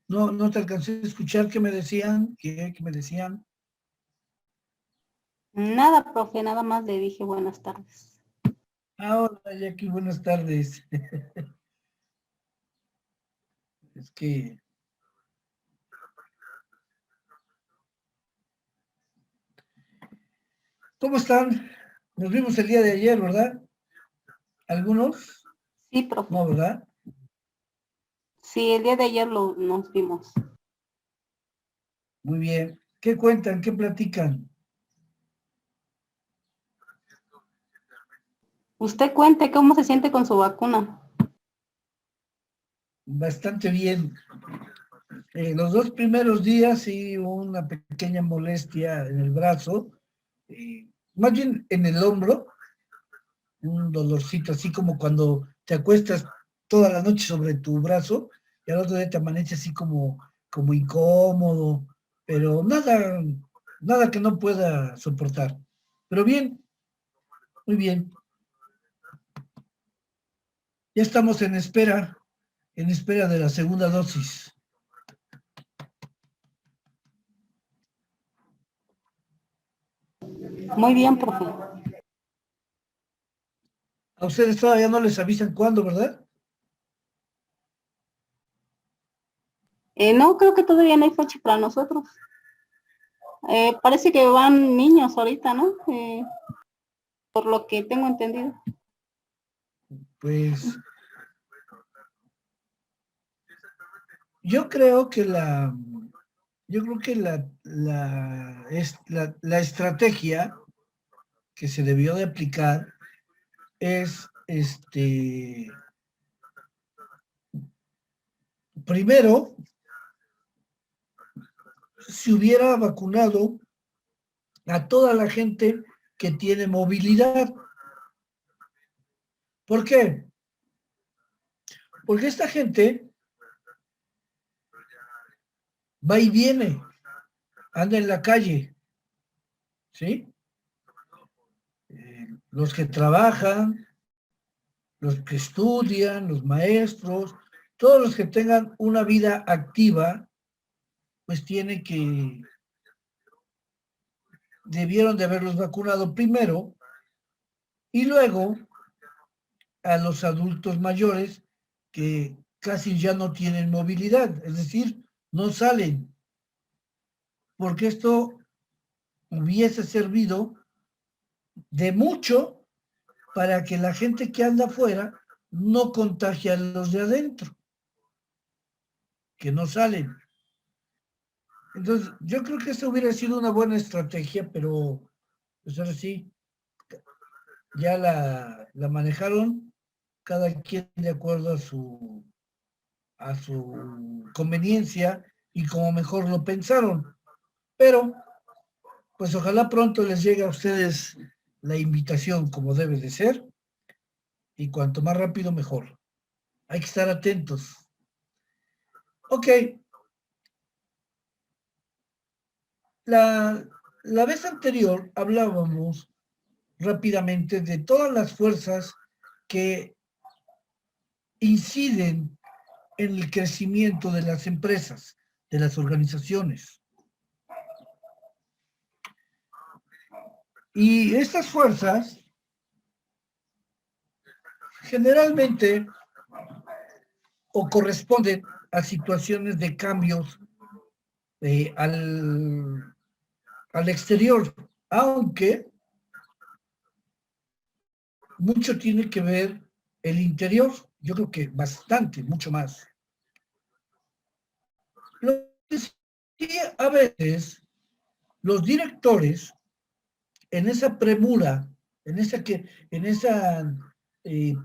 No, no te alcancé a escuchar qué me decían, qué me decían. Nada, profe, nada más le dije buenas tardes. Hola, Jackie, buenas tardes. Es que, ¿cómo están? Nos vimos el día de ayer, ¿verdad? ¿Algunos? Sí, profe. No, ¿verdad? Sí, el día de ayer nos vimos. Muy bien. ¿Qué cuentan? ¿Qué platican? Usted cuente cómo se siente con su vacuna. Bastante bien. Los 2 primeros días sí hubo una pequeña molestia en el brazo, más bien en el hombro, un dolorcito así como cuando te acuestas toda la noche sobre tu brazo y al otro día te amanece así como incómodo, pero nada que no pueda soportar. Pero bien, muy bien. Ya estamos en espera de la segunda dosis. Muy bien, profe. A ustedes todavía no les avisan cuándo, ¿verdad? No, creo que todavía no hay fecha para nosotros. Parece que van niños ahorita, ¿no? Por lo que tengo entendido. Pues yo creo que la estrategia que se debió de aplicar es, primero, si hubiera vacunado a toda la gente que tiene movilidad. ¿Por qué? Porque esta gente va y viene, anda en la calle, ¿sí? Los que trabajan, los que estudian, los maestros, todos los que tengan una vida activa, pues debieron de haberlos vacunado primero y luego a los adultos mayores que casi ya no tienen movilidad, es decir, no salen, porque esto hubiese servido de mucho para que la gente que anda afuera no contagie a los de adentro, que no salen. Entonces, yo creo que esta hubiera sido una buena estrategia, pero pues ahora sí, ya la manejaron cada quien de acuerdo a su conveniencia y como mejor lo pensaron. Pero, pues ojalá pronto les llegue a ustedes la invitación como debe de ser y cuanto más rápido mejor. Hay que estar atentos. Ok, la vez anterior hablábamos rápidamente de todas las fuerzas que inciden en el crecimiento de las empresas, de las organizaciones. Y estas fuerzas generalmente o corresponden a situaciones de cambios al exterior, aunque mucho tiene que ver el interior, yo creo que bastante, mucho más. Lo que sí, a veces los directores, en esa premura, en esa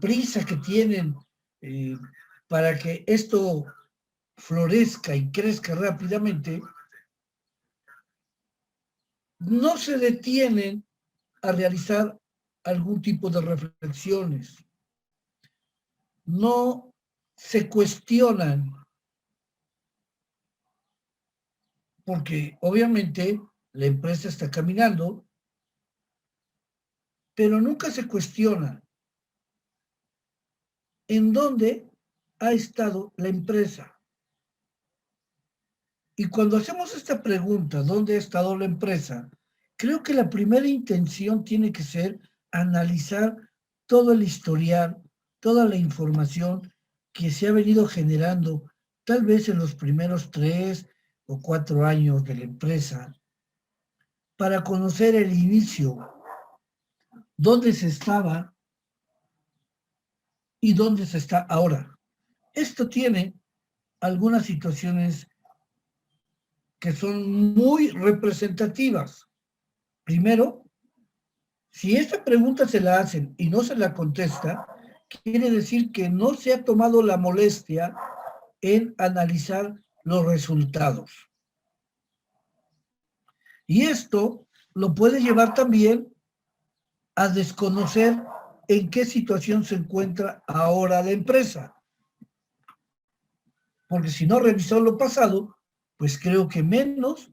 prisa que tienen eh, para que esto florezca y crezca rápidamente, no se detienen a realizar algún tipo de reflexiones, no se cuestionan, porque obviamente la empresa está caminando, pero nunca se cuestiona en dónde ha estado la empresa. Y cuando hacemos esta pregunta, ¿dónde ha estado la empresa? Creo que la primera intención tiene que ser analizar todo el historial, toda la información que se ha venido generando, tal vez en los primeros 3 o 4 años de la empresa, para conocer el inicio, dónde se estaba y dónde se está ahora. Esto tiene algunas situaciones que son muy representativas. Primero, si esta pregunta se la hacen y no se la contesta, quiere decir que no se ha tomado la molestia en analizar los resultados. Y esto lo puede llevar también a desconocer en qué situación se encuentra ahora la empresa. Porque si no revisó lo pasado, pues creo que menos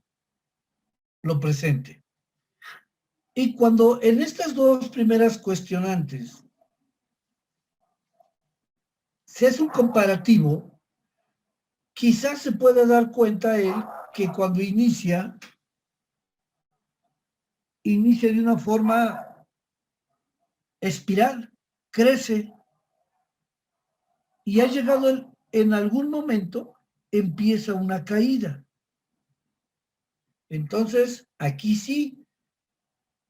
lo presente. Y cuando en estas dos primeras cuestionantes se hace un comparativo, quizás se pueda dar cuenta él que cuando inicia de una forma espiral, crece y ha llegado en algún momento, empieza una caída. Entonces, aquí sí,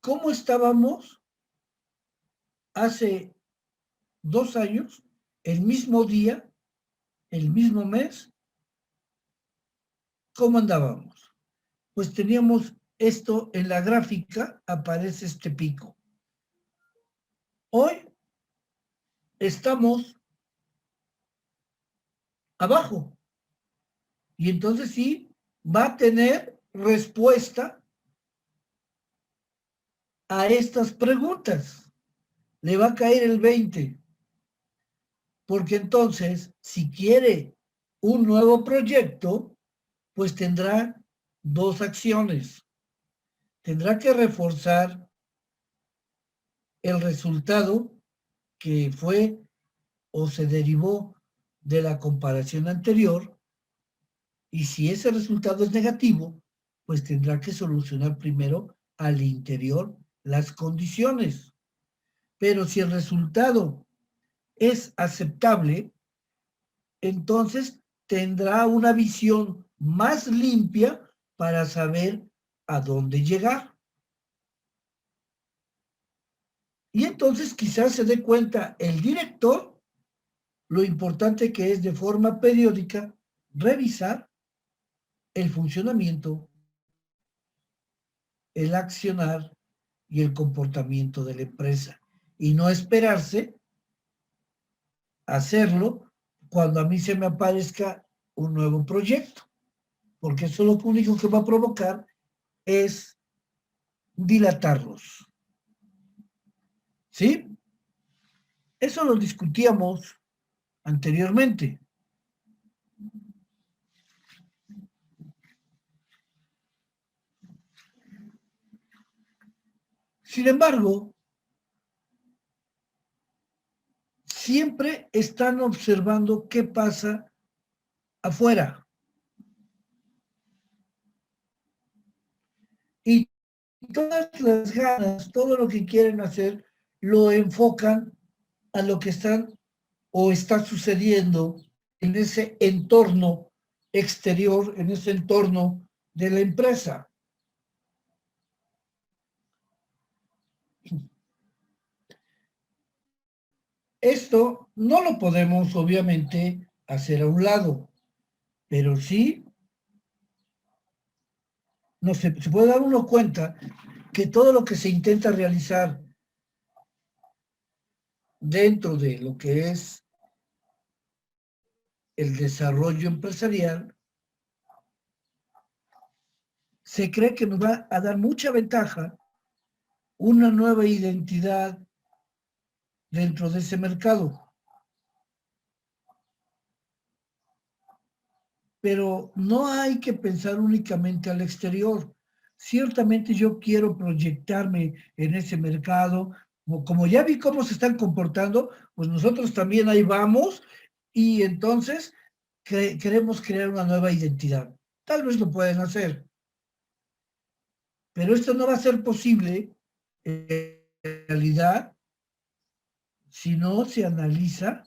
¿cómo estábamos hace 2 años, el mismo día, el mismo mes? ¿Cómo andábamos? Pues teníamos esto en la gráfica, aparece este pico. Hoy estamos abajo. Y entonces sí, va a tener respuesta a estas preguntas. Le va a caer el 20. Porque entonces, si quiere un nuevo proyecto, pues tendrá 2 acciones. Tendrá que reforzar el resultado que fue o se derivó de la comparación anterior, y si ese resultado es negativo, pues tendrá que solucionar primero al interior las condiciones. Pero si el resultado es aceptable, entonces tendrá una visión más limpia para saber a dónde llegar. Y entonces quizás se dé cuenta el director lo importante que es de forma periódica revisar el funcionamiento, el accionar y el comportamiento de la empresa. Y no esperarse a hacerlo cuando a mí se me aparezca un nuevo proyecto, porque eso lo único que va a provocar es dilatarlos. ¿Sí? Eso lo discutíamos anteriormente. Sin embargo, siempre están observando qué pasa afuera. Y todas las ganas, todo lo que quieren hacer, lo enfocan a lo que están o está sucediendo en ese entorno exterior, en ese entorno de la empresa. Esto no lo podemos, obviamente, hacer a un lado, pero sí se puede dar uno cuenta que todo lo que se intenta realizar dentro de lo que es el desarrollo empresarial, se cree que nos va a dar mucha ventaja una nueva identidad dentro de ese mercado. Pero no hay que pensar únicamente al exterior. Ciertamente yo quiero proyectarme en ese mercado. Como ya vi cómo se están comportando, pues nosotros también ahí vamos y entonces queremos crear una nueva identidad. Tal vez lo pueden hacer, pero esto no va a ser posible en realidad si no se analiza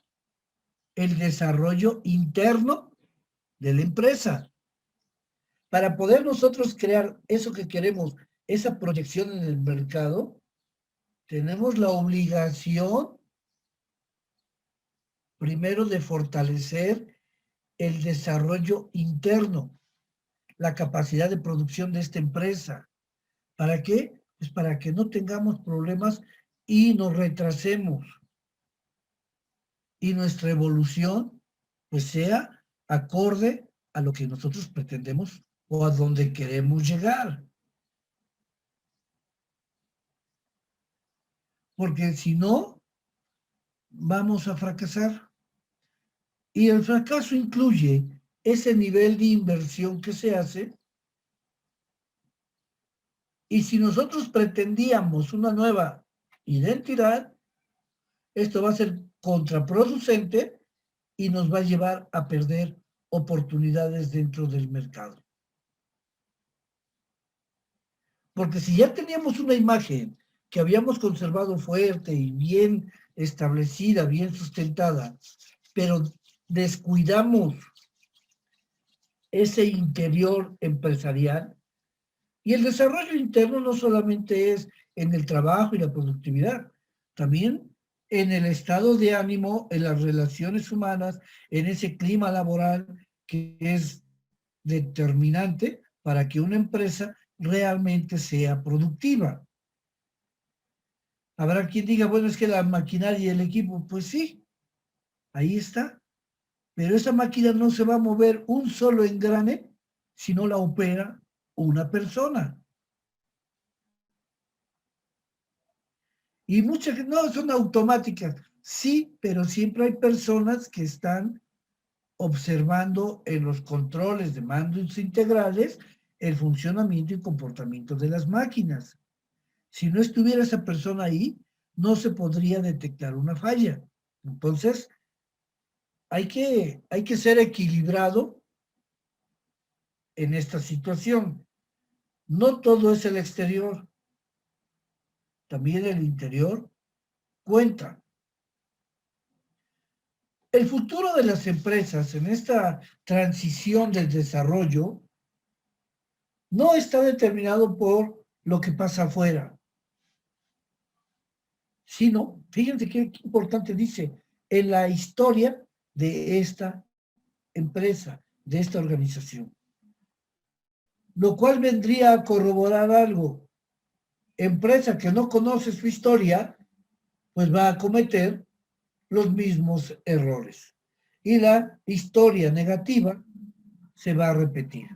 el desarrollo interno de la empresa. Para poder nosotros crear eso que queremos, esa proyección en el mercado, tenemos la obligación primero de fortalecer el desarrollo interno, la capacidad de producción de esta empresa. ¿Para qué? Pues para que no tengamos problemas y nos retrasemos y nuestra evolución pues sea acorde a lo que nosotros pretendemos o a donde queremos llegar. Porque si no, vamos a fracasar. Y el fracaso incluye ese nivel de inversión que se hace. Y si nosotros pretendíamos una nueva identidad, esto va a ser contraproducente y nos va a llevar a perder oportunidades dentro del mercado. Porque si ya teníamos una imagen que habíamos conservado fuerte y bien establecida, bien sustentada, pero descuidamos ese interior empresarial, y el desarrollo interno no solamente es en el trabajo y la productividad, también en el estado de ánimo, en las relaciones humanas, en ese clima laboral que es determinante para que una empresa realmente sea productiva. Habrá quien diga, bueno, es que la maquinaria y el equipo, pues sí, ahí está, pero esa máquina no se va a mover un solo engrane si no la opera una persona. Y muchas no son automáticas, sí, pero siempre hay personas que están observando en los controles de mandos integrales el funcionamiento y comportamiento de las máquinas. Si no estuviera esa persona ahí, no se podría detectar una falla. Entonces, hay que ser equilibrado en esta situación. No todo es el exterior, también el interior cuenta. El futuro de las empresas en esta transición del desarrollo no está determinado por lo que pasa afuera, sino, fíjense qué importante dice, en la historia de esta empresa, de esta organización. Lo cual vendría a corroborar algo. Empresa que no conoce su historia, pues va a cometer los mismos errores. Y la historia negativa se va a repetir.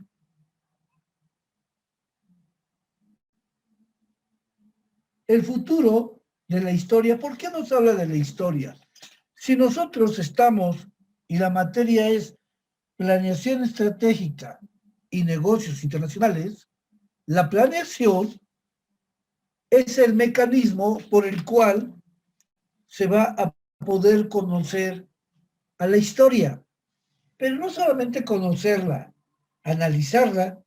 El futuro de la historia, ¿por qué nos habla de la historia? Si nosotros estamos, y la materia es planeación estratégica y negocios internacionales, la planeación es el mecanismo por el cual se va a poder conocer a la historia, pero no solamente conocerla, analizarla,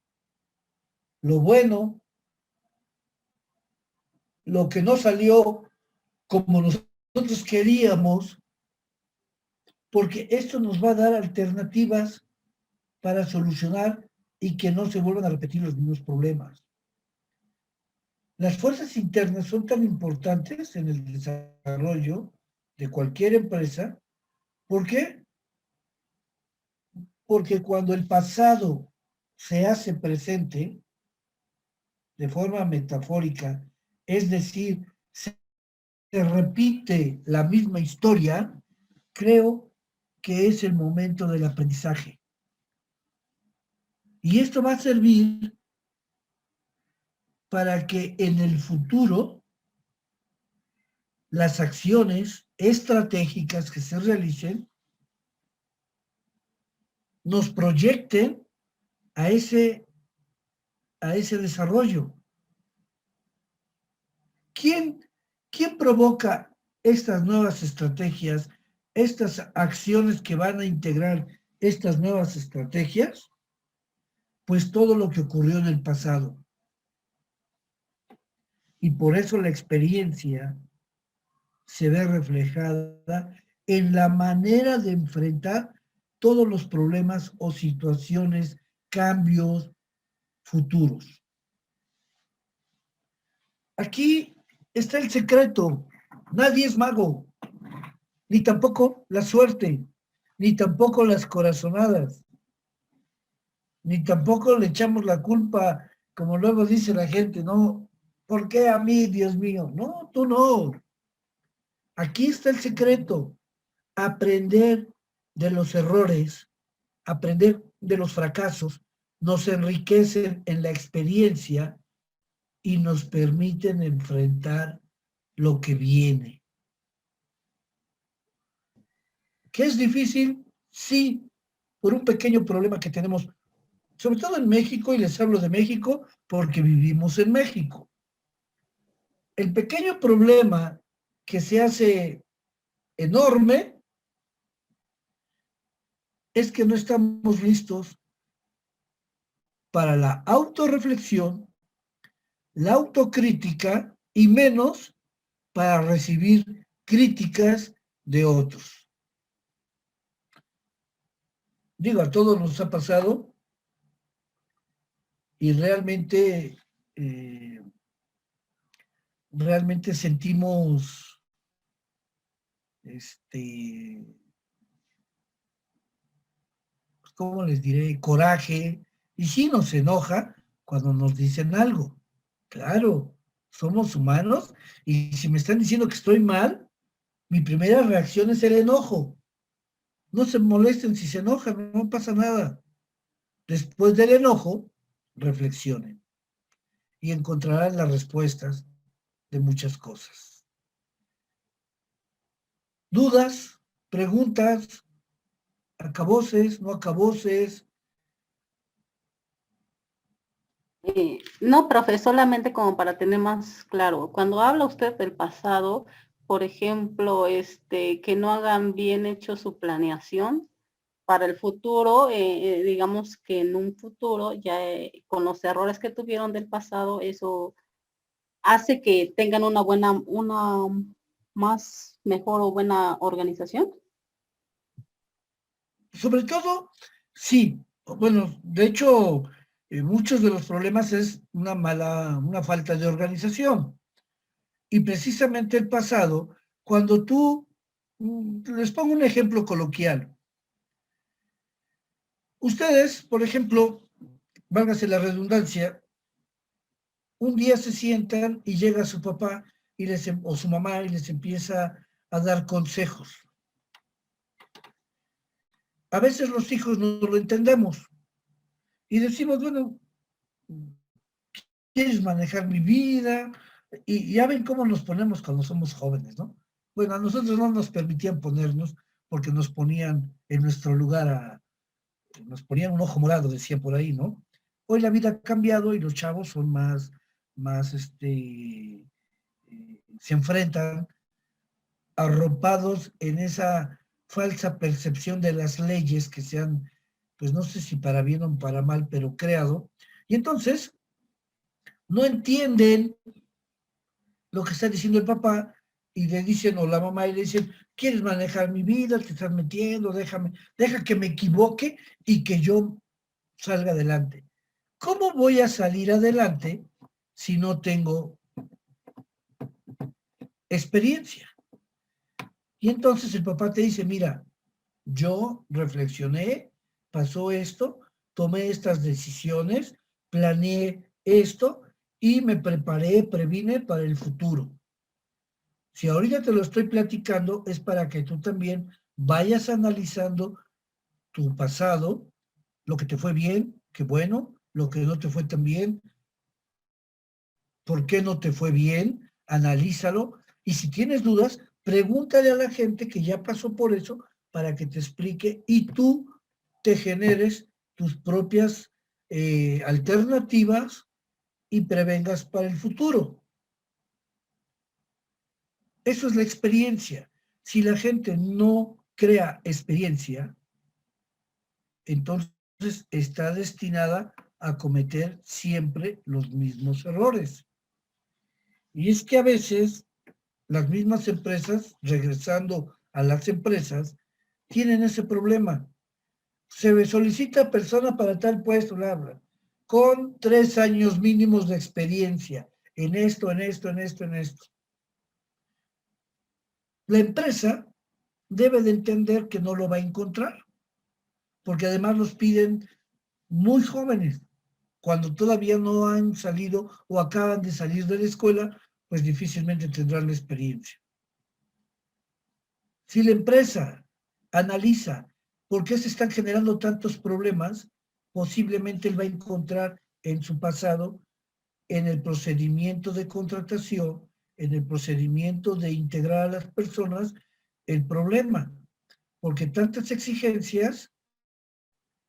lo bueno, lo que no salió como nosotros queríamos, porque esto nos va a dar alternativas para solucionar y que no se vuelvan a repetir los mismos problemas. Las fuerzas internas son tan importantes en el desarrollo de cualquier empresa. ¿Por qué? Porque cuando el pasado se hace presente de forma metafórica, es decir, se repite la misma historia, creo que es el momento del aprendizaje. Y esto va a servir para que en el futuro las acciones estratégicas que se realicen nos proyecten a ese desarrollo. ¿Quién provoca estas nuevas estrategias, estas acciones que van a integrar estas nuevas estrategias? pues todo lo que ocurrió en el pasado. Y por eso la experiencia se ve reflejada en la manera de enfrentar todos los problemas o situaciones, cambios futuros. Aquí está el secreto. Nadie es mago, ni tampoco la suerte, ni tampoco las corazonadas, ni tampoco le echamos la culpa, como luego dice la gente, ¿no? ¿Por qué a mí, Dios mío? No, tú no. Aquí está el secreto. Aprender de los errores, aprender de los fracasos, nos enriquecen en la experiencia y nos permiten enfrentar lo que viene. ¿Qué es difícil? Sí, por un pequeño problema que tenemos, sobre todo en México, y les hablo de México porque vivimos en México. El pequeño problema que se hace enorme es que no estamos listos para la autorreflexión, la autocrítica y menos para recibir críticas de otros. Digo, a todos nos ha pasado y realmente sentimos ¿cómo les diré? Coraje, y sí nos enoja cuando nos dicen algo. Claro, somos humanos, y si me están diciendo que estoy mal, mi primera reacción es el enojo. No se molesten si se enojan, no pasa nada. Después del enojo, reflexionen y encontrarán las respuestas de muchas cosas. Dudas, preguntas, acaboses, no acaboses. No, profe, solamente como para tener más claro. Cuando habla usted del pasado, por ejemplo, que no hagan bien hecho su planeación para el futuro, digamos que en un futuro, ya con los errores que tuvieron del pasado, eso hace que tengan una más mejor o buena organización. Sobre todo, sí. Bueno, de hecho, muchos de los problemas es una falta de organización. Y precisamente el pasado, cuando tú, les pongo un ejemplo coloquial. Ustedes, por ejemplo, válgase la redundancia, un día se sientan y llega su papá o su mamá y les empieza a dar consejos. A veces los hijos no lo entendemos y decimos, bueno, ¿quieres manejar mi vida? Y ya ven cómo nos ponemos cuando somos jóvenes, ¿no? Bueno, a nosotros no nos permitían ponernos porque nos ponían en nuestro lugar, nos ponían un ojo morado, decía por ahí, ¿no? Hoy la vida ha cambiado y los chavos son más se enfrentan arropados en esa falsa percepción de las leyes que se han, pues no sé si para bien o para mal, pero creado. Y entonces no entienden lo que está diciendo el papá y le dicen, o la mamá, y le dicen, ¿quieres manejar mi vida? Te estás metiendo, deja que me equivoque y que yo salga adelante. ¿Cómo voy a salir adelante si no tengo experiencia? Y entonces el papá te dice, mira, yo reflexioné, pasó esto, tomé estas decisiones, planeé esto y me preparé, previne para el futuro. Si ahorita te lo estoy platicando, es para que tú también vayas analizando tu pasado, lo que te fue bien, qué bueno, lo que no te fue tan bien, por qué no te fue bien, analízalo. Y si tienes dudas, pregúntale a la gente que ya pasó por eso para que te explique y tú te generes tus propias alternativas y prevengas para el futuro. Eso es la experiencia. Si la gente no crea experiencia, entonces está destinada a cometer siempre los mismos errores. Y es que a veces las mismas empresas, regresando a las empresas, tienen ese problema. Se solicita persona para tal puesto, bla, bla, con 3 años mínimos de experiencia en esto, en esto, en esto, en esto. La empresa debe de entender que no lo va a encontrar, porque además los piden muy jóvenes, cuando todavía no han salido o acaban de salir de la escuela, pues difícilmente tendrán la experiencia. Si la empresa analiza por qué se están generando tantos problemas, posiblemente él va a encontrar en su pasado, en el procedimiento de contratación, en el procedimiento de integrar a las personas, el problema. Porque tantas exigencias,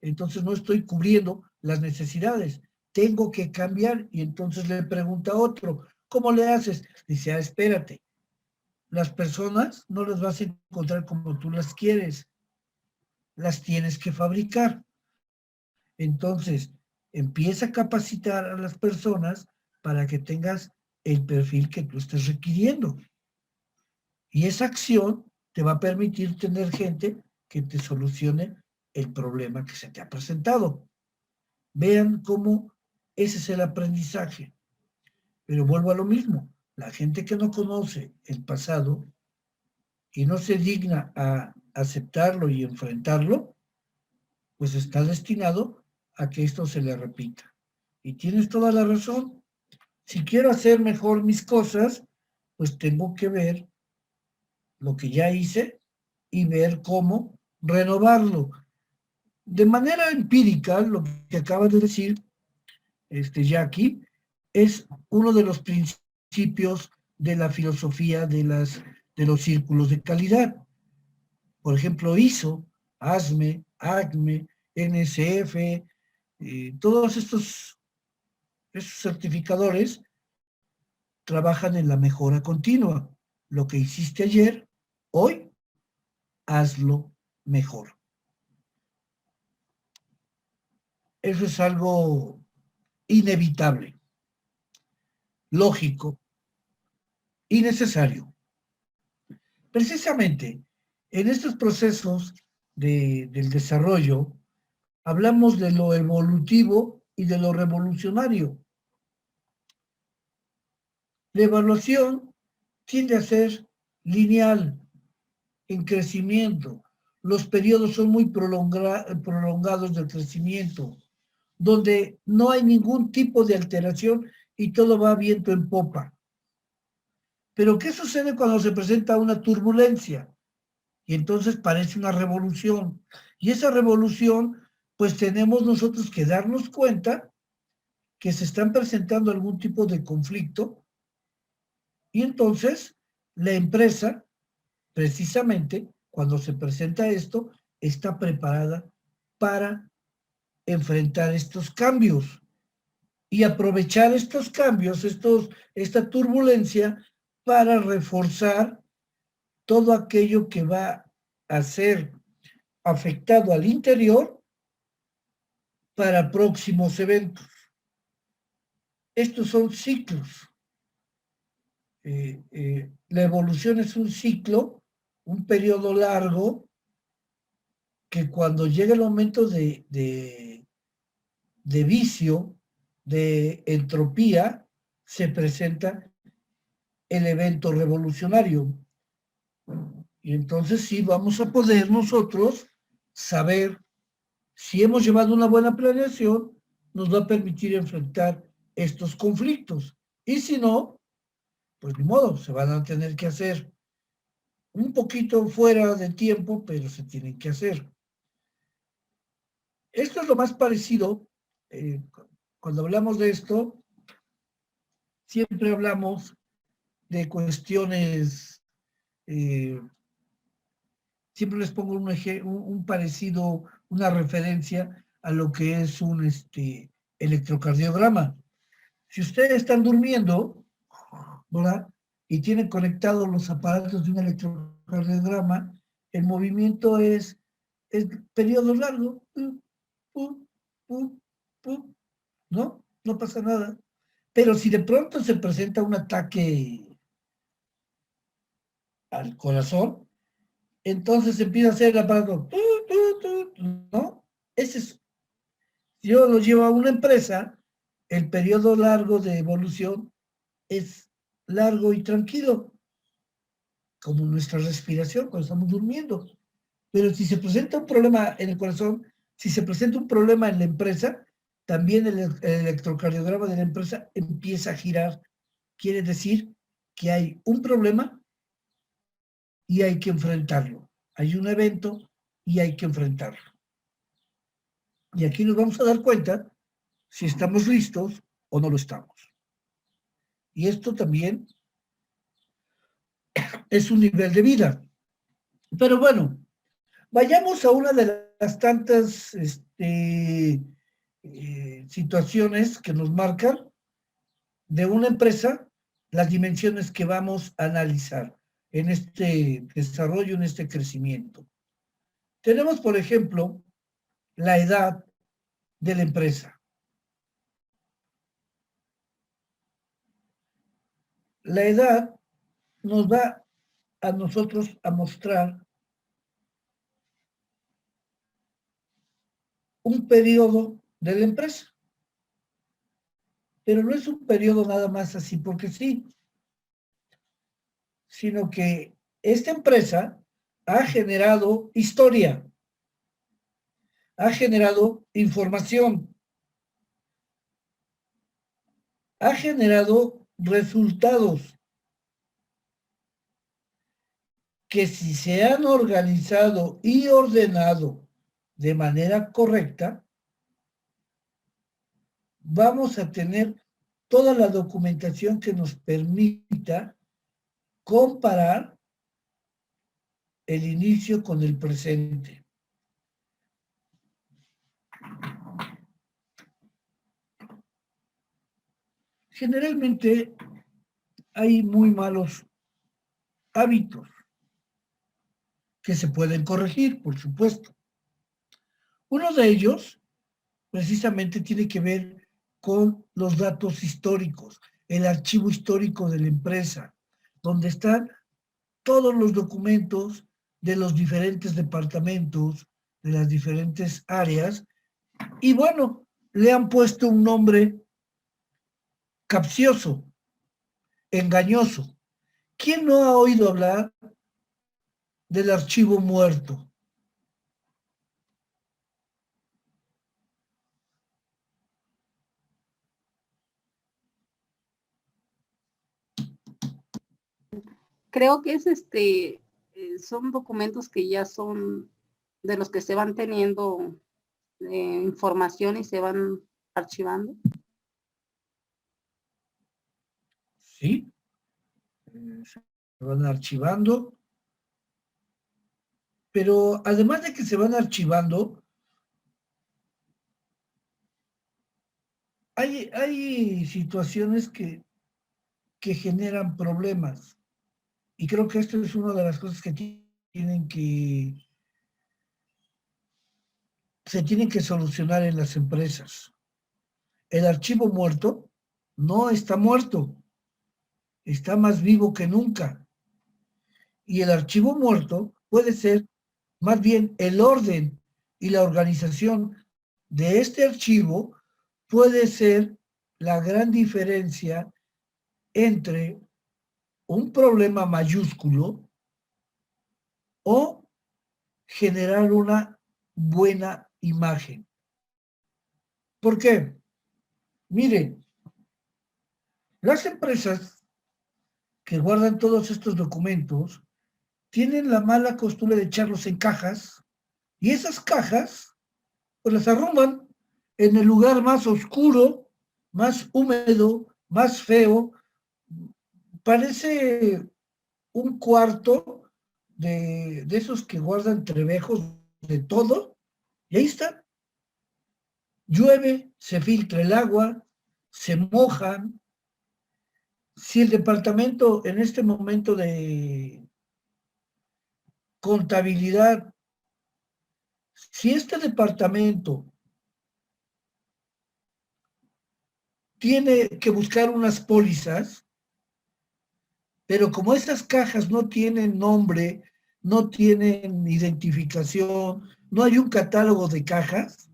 entonces no estoy cubriendo las necesidades. Tengo que cambiar. Y entonces le pregunta a otro, ¿cómo le haces? Dice, espérate, las personas no las vas a encontrar como tú las quieres, las tienes que fabricar. Entonces, empieza a capacitar a las personas para que tengas el perfil que tú estés requiriendo. Y esa acción te va a permitir tener gente que te solucione el problema que se te ha presentado. Vean cómo ese es el aprendizaje. Pero vuelvo a lo mismo. La gente que no conoce el pasado y no se digna a aceptarlo y enfrentarlo, pues está destinado a que esto se le repita. Y tienes toda la razón. Si quiero hacer mejor mis cosas, pues tengo que ver lo que ya hice y ver cómo renovarlo. De manera empírica, lo que acaba de decir Jackie es uno de los principios de la filosofía de los círculos de calidad. Por ejemplo, ISO, ASME, ACME, NSF, todos estos certificadores trabajan en la mejora continua. Lo que hiciste ayer, hoy, hazlo mejor. Eso es algo inevitable, lógico y necesario. Precisamente en estos procesos del desarrollo, hablamos de lo evolutivo y de lo revolucionario. La evaluación tiende a ser lineal, en crecimiento. Los periodos son muy prolongados del crecimiento, donde no hay ningún tipo de alteración y todo va viento en popa. Pero ¿qué sucede cuando se presenta una turbulencia? Y entonces parece una revolución. Y esa revolución, pues tenemos nosotros que darnos cuenta que se están presentando algún tipo de conflicto y entonces la empresa, precisamente, cuando se presenta esto, está preparada para enfrentar estos cambios y aprovechar estos cambios, esta turbulencia, para reforzar todo aquello que va a ser afectado al interior para próximos eventos. Estos son ciclos. La evolución es un ciclo, un periodo largo, que cuando llega el momento de vicio, de entropía, se presenta el evento revolucionario. Y entonces sí vamos a poder nosotros saber si hemos llevado una buena planeación, nos va a permitir enfrentar estos conflictos. Y si no, pues ni modo, se van a tener que hacer un poquito fuera de tiempo, pero se tienen que hacer. Esto es lo más parecido, cuando hablamos de esto, siempre hablamos de cuestiones, siempre les pongo un parecido, una referencia a lo que es un electrocardiograma. Si ustedes están durmiendo, ¿verdad? Y tienen conectados los aparatos de un electrocardiograma, el movimiento es periodo largo, pum, pum, pum, pum. ¿no? No pasa nada. Pero si de pronto se presenta un ataque al corazón, entonces empieza a hacer el aparato, ¿no? Ese es, si yo lo llevo a una empresa, el periodo largo de evolución es largo y tranquilo, como nuestra respiración cuando estamos durmiendo. Pero si se presenta un problema en el corazón, si se presenta un problema en la empresa, también el electrocardiograma de la empresa empieza a girar. Quiere decir que hay un problema y hay que enfrentarlo. Hay un evento y hay que enfrentarlo. Y aquí nos vamos a dar cuenta si estamos listos o no lo estamos. Y esto también es un nivel de vida. Pero bueno, vayamos a una de las tantas situaciones que nos marcan de una empresa, las dimensiones que vamos a analizar en este desarrollo, en este crecimiento. Tenemos, por ejemplo, la edad de la empresa. La edad nos va a nosotros a mostrar un periodo de la empresa, pero no es un periodo nada más así porque sí, sino que esta empresa ha generado historia, ha generado información, ha generado resultados que si se han organizado y ordenado de manera correcta, vamos a tener toda la documentación que nos permita comparar el inicio con el presente. Generalmente hay muy malos hábitos que se pueden corregir, por supuesto. Uno de ellos precisamente tiene que ver con los datos históricos, el archivo histórico de la empresa, donde están todos los documentos de los diferentes departamentos, de las diferentes áreas, y bueno, le han puesto un nombre capcioso, engañoso. ¿Quién no ha oído hablar del archivo muerto? Creo que es son documentos que ya son de los que se van teniendo información y se van archivando. Sí, se van archivando, pero además de que se van archivando, hay situaciones que generan problemas. Y creo que esto es una de las cosas que se tienen que solucionar en las empresas. El archivo muerto no está muerto, está más vivo que nunca. Y el archivo muerto puede ser más bien el orden y la organización de este archivo puede ser la gran diferencia entre un problema mayúsculo o generar una buena imagen. ¿Por qué? Miren, las empresas que guardan todos estos documentos tienen la mala costumbre de echarlos en cajas y esas cajas pues las arrumban en el lugar más oscuro, más húmedo, más feo. Parece un cuarto de esos que guardan trebejos de todo y ahí está. Llueve, se filtra el agua, se mojan. Si el departamento en este momento de contabilidad, si este departamento tiene que buscar unas pólizas, pero como esas cajas no tienen nombre, no tienen identificación, no hay un catálogo de cajas,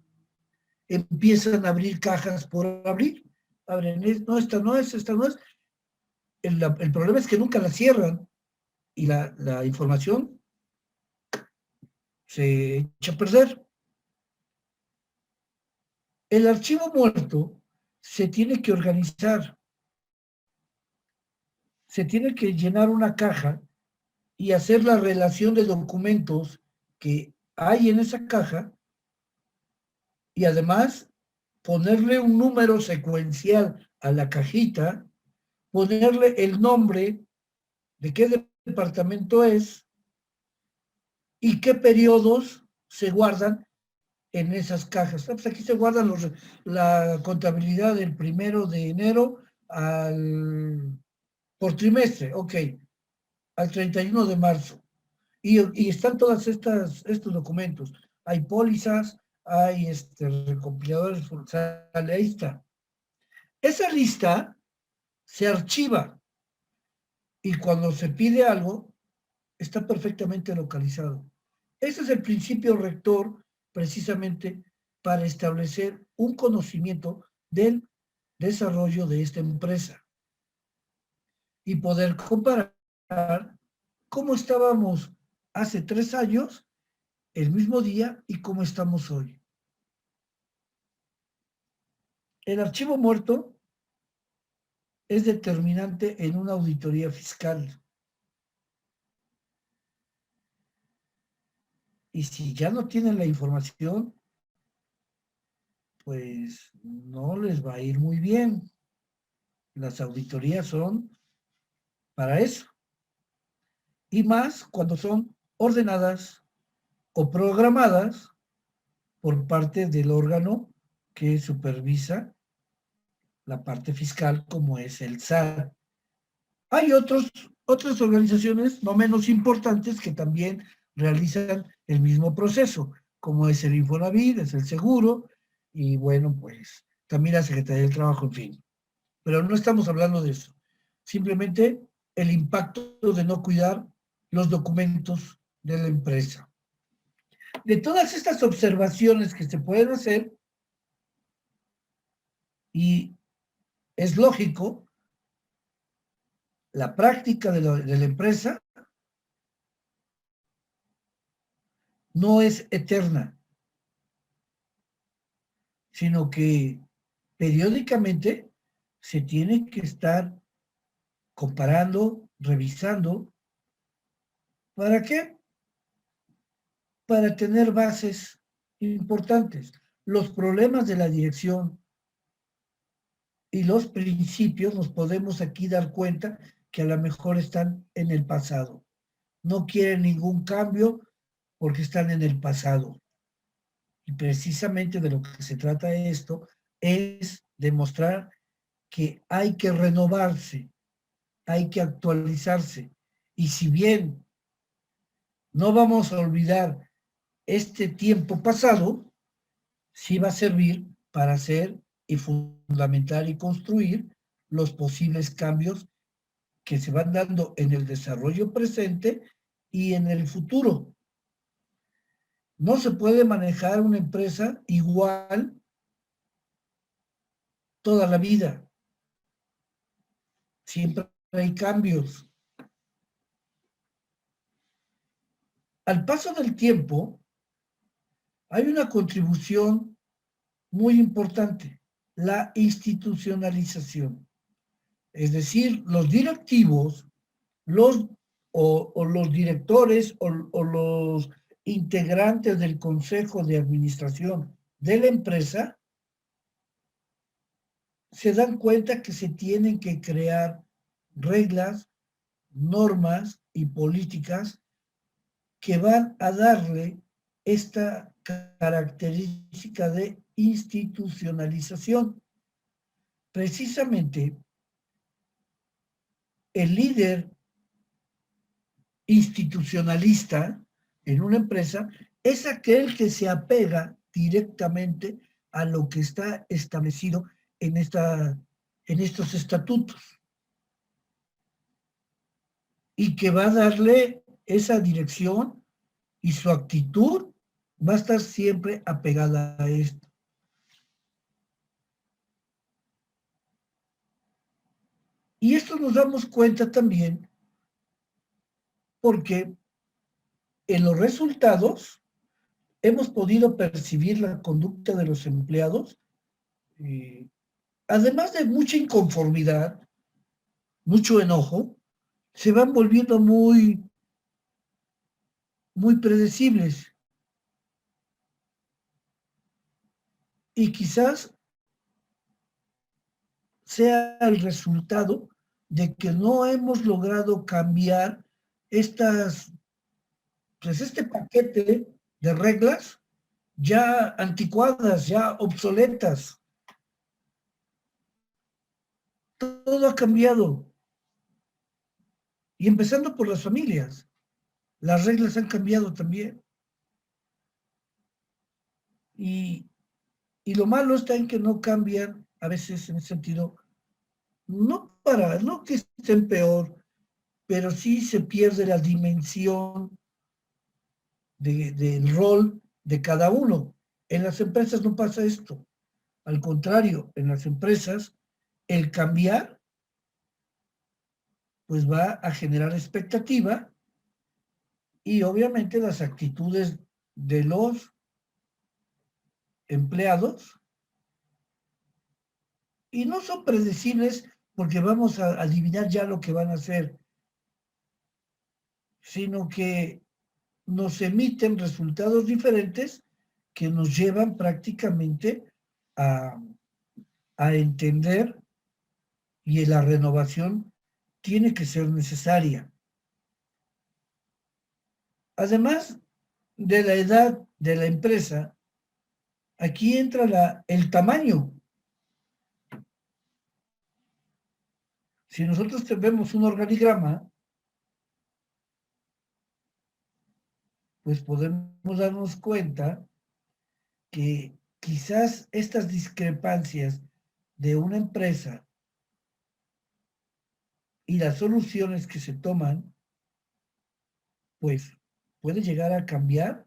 empiezan a abrir cajas por abrir. Abren, no, esta no es, esta no es. El problema es que nunca la cierran y la información se echa a perder. El archivo muerto se tiene que organizar, se tiene que llenar una caja y hacer la relación de documentos que hay en esa caja y además ponerle un número secuencial a la cajita, ponerle el nombre de qué departamento es y qué periodos se guardan en esas cajas. Pues aquí se guardan la contabilidad del 1 de enero por trimestre, ok, al 31 de marzo. Y están todos estos documentos. Hay pólizas, hay recompiladores, ahí está. Esa lista se archiva y cuando se pide algo, está perfectamente localizado. Ese es el principio rector precisamente para establecer un conocimiento del desarrollo de esta empresa y poder comparar cómo estábamos hace 3 años, el mismo día, y cómo estamos hoy. El archivo muerto es determinante en una auditoría fiscal. Y si ya no tienen la información, pues no les va a ir muy bien. Las auditorías son para eso. Y más cuando son ordenadas o programadas por parte del órgano que supervisa la parte fiscal, como es el SAT. Hay otras organizaciones no menos importantes que también realizan el mismo proceso, como es el Infonavit, es el Seguro, y bueno, pues también la Secretaría del Trabajo, en fin. Pero no estamos hablando de eso. Simplemente el impacto de no cuidar los documentos de la empresa. De todas estas observaciones que se pueden hacer, y es lógico, la práctica de la empresa no es eterna, sino que periódicamente se tiene que estar comparando, revisando. ¿Para qué? Para tener bases importantes. Los problemas de la dirección y los principios nos podemos aquí dar cuenta que a lo mejor están en el pasado. No quieren ningún cambio porque están en el pasado. Y precisamente de lo que se trata esto es demostrar que hay que renovarse, hay que actualizarse. Y si bien no vamos a olvidar este tiempo pasado, sí va a servir para hacer y fundamentar y construir los posibles cambios que se van dando en el desarrollo presente y en el futuro. No se puede manejar una empresa igual toda la vida. Siempre hay cambios. Al paso del tiempo, hay una contribución muy importante, la institucionalización. Es decir, los directivos, los directores o los integrantes del consejo de administración de la empresa se dan cuenta que se tienen que crear reglas, normas y políticas que van a darle esta característica de institucionalización. Precisamente, el líder institucionalista en una empresa es aquel que se apega directamente a lo que está establecido en esta en estos estatutos y que va a darle esa dirección y su actitud va a estar siempre apegada a esto. Y esto nos damos cuenta también porque en los resultados hemos podido percibir la conducta de los empleados, además de mucha inconformidad, mucho enojo, se van volviendo muy predecibles. Y quizás sea el resultado de que no hemos logrado cambiar pues este paquete de reglas ya anticuadas, ya obsoletas. Todo ha cambiado. Y empezando por las familias. Las reglas han cambiado también. Y lo malo está en que no cambian, a veces en ese sentido, no que estén peor, pero sí se pierde la dimensión del rol de cada uno. En las empresas no pasa esto. Al contrario, en las empresas, el cambiar, pues va a generar expectativa y obviamente las actitudes de los empleados, y no son predecibles porque vamos a adivinar ya lo que van a hacer, sino que nos emiten resultados diferentes que nos llevan prácticamente a, entender y la renovación tiene que ser necesaria. Además de la edad de la empresa, aquí entra el tamaño. Si nosotros vemos un organigrama, pues podemos darnos cuenta que quizás estas discrepancias de una empresa y las soluciones que se toman, pues puede llegar a cambiar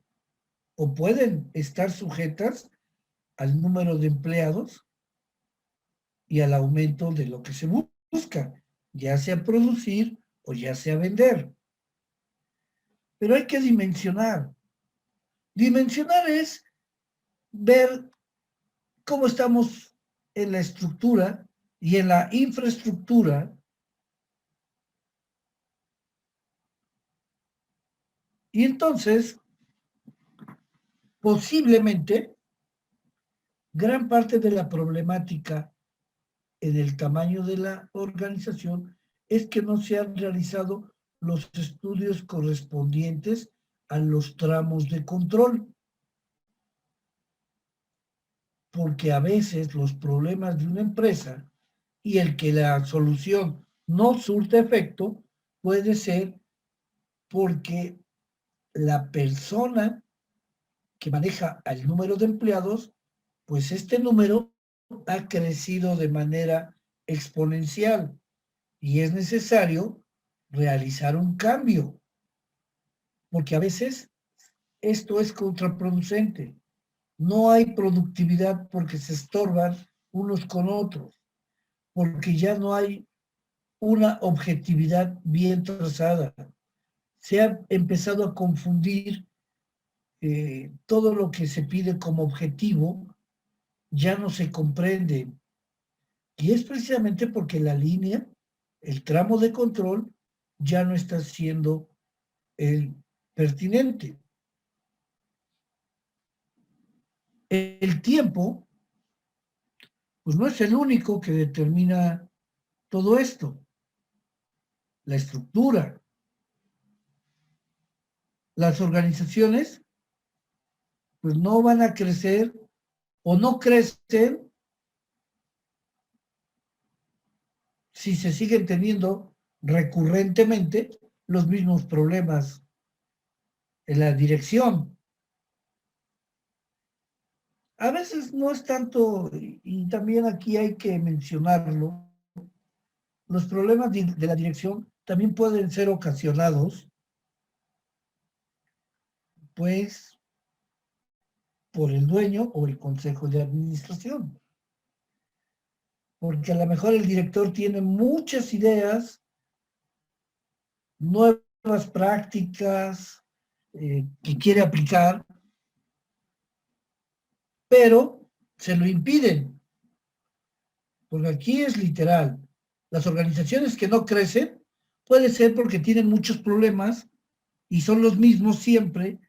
o pueden estar sujetas al número de empleados y al aumento de lo que se busca, ya sea producir o ya sea vender. Pero hay que dimensionar. Dimensionar es ver cómo estamos en la estructura y en la infraestructura. Y entonces, posiblemente, gran parte de la problemática en el tamaño de la organización es que no se han realizado los estudios correspondientes a los tramos de control. Porque a veces los problemas de una empresa y el que la solución no surte efecto puede ser porque la persona que maneja el número de empleados, pues este número ha crecido de manera exponencial y es necesario realizar un cambio, porque a veces esto es contraproducente. No hay productividad porque se estorban unos con otros, porque ya no hay una objetividad bien trazada. Se ha empezado a confundir todo lo que se pide como objetivo, ya no se comprende. Y es precisamente porque la línea, el tramo de control, ya no está siendo el pertinente. El tiempo, pues no es el único que determina todo esto. La estructura. Las organizaciones, pues no van a crecer o no crecen si se siguen teniendo recurrentemente los mismos problemas en la dirección. A veces no es tanto, y también aquí hay que mencionarlo, los problemas de la dirección también pueden ser ocasionados, pues, por el dueño o el consejo de administración. Porque a lo mejor el director tiene muchas ideas, nuevas prácticas que quiere aplicar, pero se lo impiden. Porque aquí es literal. Las organizaciones que no crecen puede ser porque tienen muchos problemas y son los mismos siempre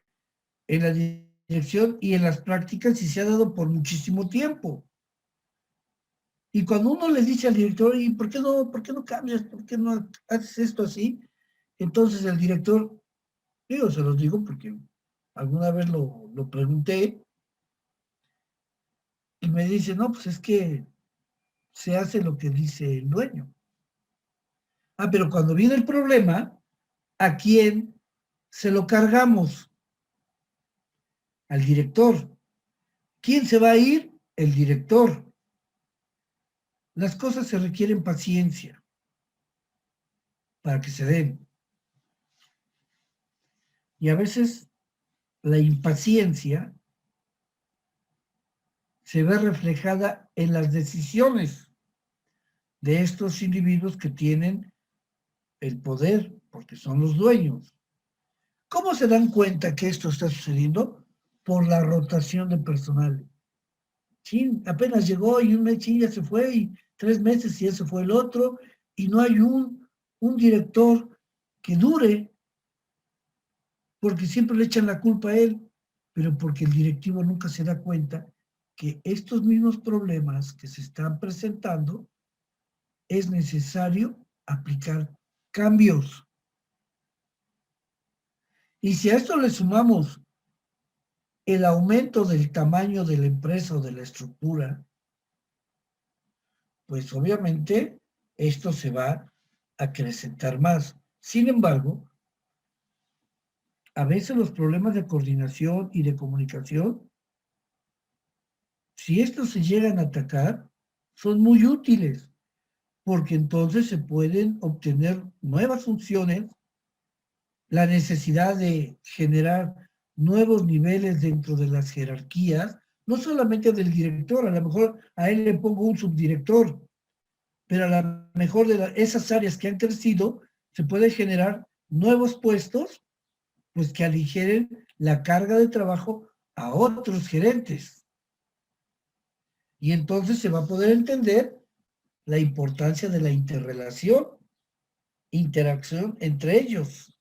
en la dirección y en las prácticas y se ha dado por muchísimo tiempo. Y cuando uno le dice al director, ¿y por qué no cambias? ¿Por qué no haces esto así? Entonces el director, digo, se los digo porque alguna vez lo pregunté y me dice, no, pues es que se hace lo que dice el dueño. Ah, pero cuando viene el problema, ¿a quién se lo cargamos? Al director. ¿Quién se va a ir? El director. Las cosas se requieren paciencia para que se den. Y a veces la impaciencia se ve reflejada en las decisiones de estos individuos que tienen el poder, porque son los dueños. ¿Cómo se dan cuenta que esto está sucediendo? Por la rotación de personal. Chin, apenas llegó y un mes chin, ya se fue, y 3 meses y ya se fue el otro, y no hay un director que dure, porque siempre le echan la culpa a él, pero porque el directivo nunca se da cuenta que estos mismos problemas que se están presentando es necesario aplicar cambios. Y si a esto le sumamos el aumento del tamaño de la empresa o de la estructura, pues obviamente esto se va a acrecentar más. Sin embargo, a veces los problemas de coordinación y de comunicación, si estos se llegan a atacar, son muy útiles, porque entonces se pueden obtener nuevas funciones, la necesidad de generar nuevos niveles dentro de las jerarquías, no solamente del director, a lo mejor a él le pongo un subdirector, pero a lo mejor de esas áreas que han crecido, se puede generar nuevos puestos, pues que aligeren la carga de trabajo a otros gerentes. Y entonces se va a poder entender la importancia de la interrelación, interacción entre ellos.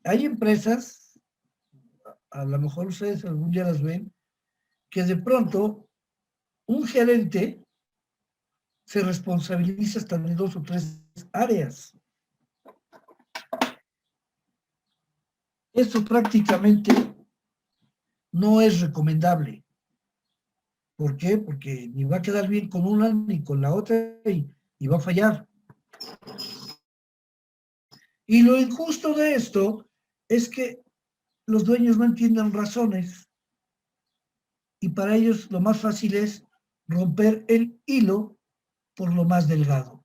Hay empresas, a lo mejor ustedes algún día las ven, que de pronto un gerente se responsabiliza hasta de 2 o 3 áreas. Eso prácticamente no es recomendable. ¿Por qué? Porque ni va a quedar bien con una ni con la otra y va a fallar. Y lo injusto de esto es que los dueños no entienden razones y para ellos lo más fácil es romper el hilo por lo más delgado.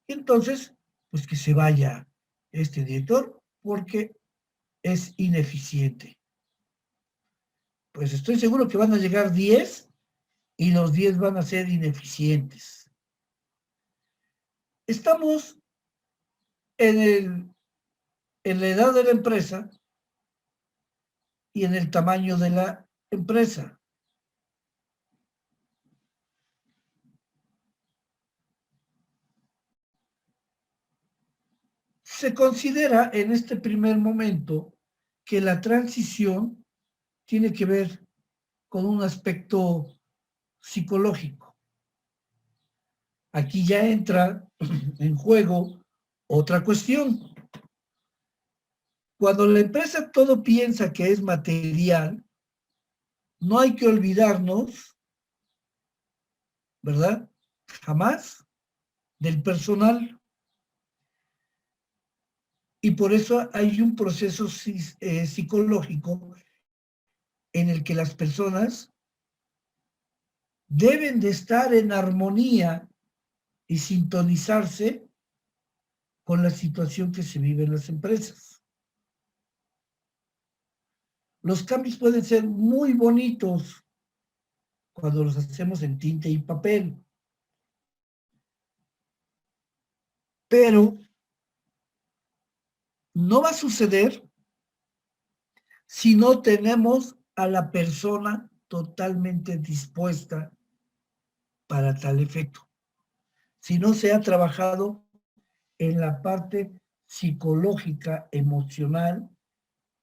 Y entonces, pues que se vaya este director porque es ineficiente. Pues estoy seguro que van a llegar 10 y los 10 van a ser ineficientes. Estamos en la edad de la empresa y en el tamaño de la empresa. Se considera en este primer momento que la transición tiene que ver con un aspecto psicológico. Aquí ya entra en juego otra cuestión. Cuando la empresa todo piensa que es material, no hay que olvidarnos, ¿verdad? Jamás del personal. Y por eso hay un proceso psicológico en el que las personas deben de estar en armonía y sintonizarse con la situación que se vive en las empresas. Los cambios pueden ser muy bonitos cuando los hacemos en tinta y papel, pero no va a suceder si no tenemos a la persona totalmente dispuesta para tal efecto. Si no se ha trabajado en la parte psicológica, emocional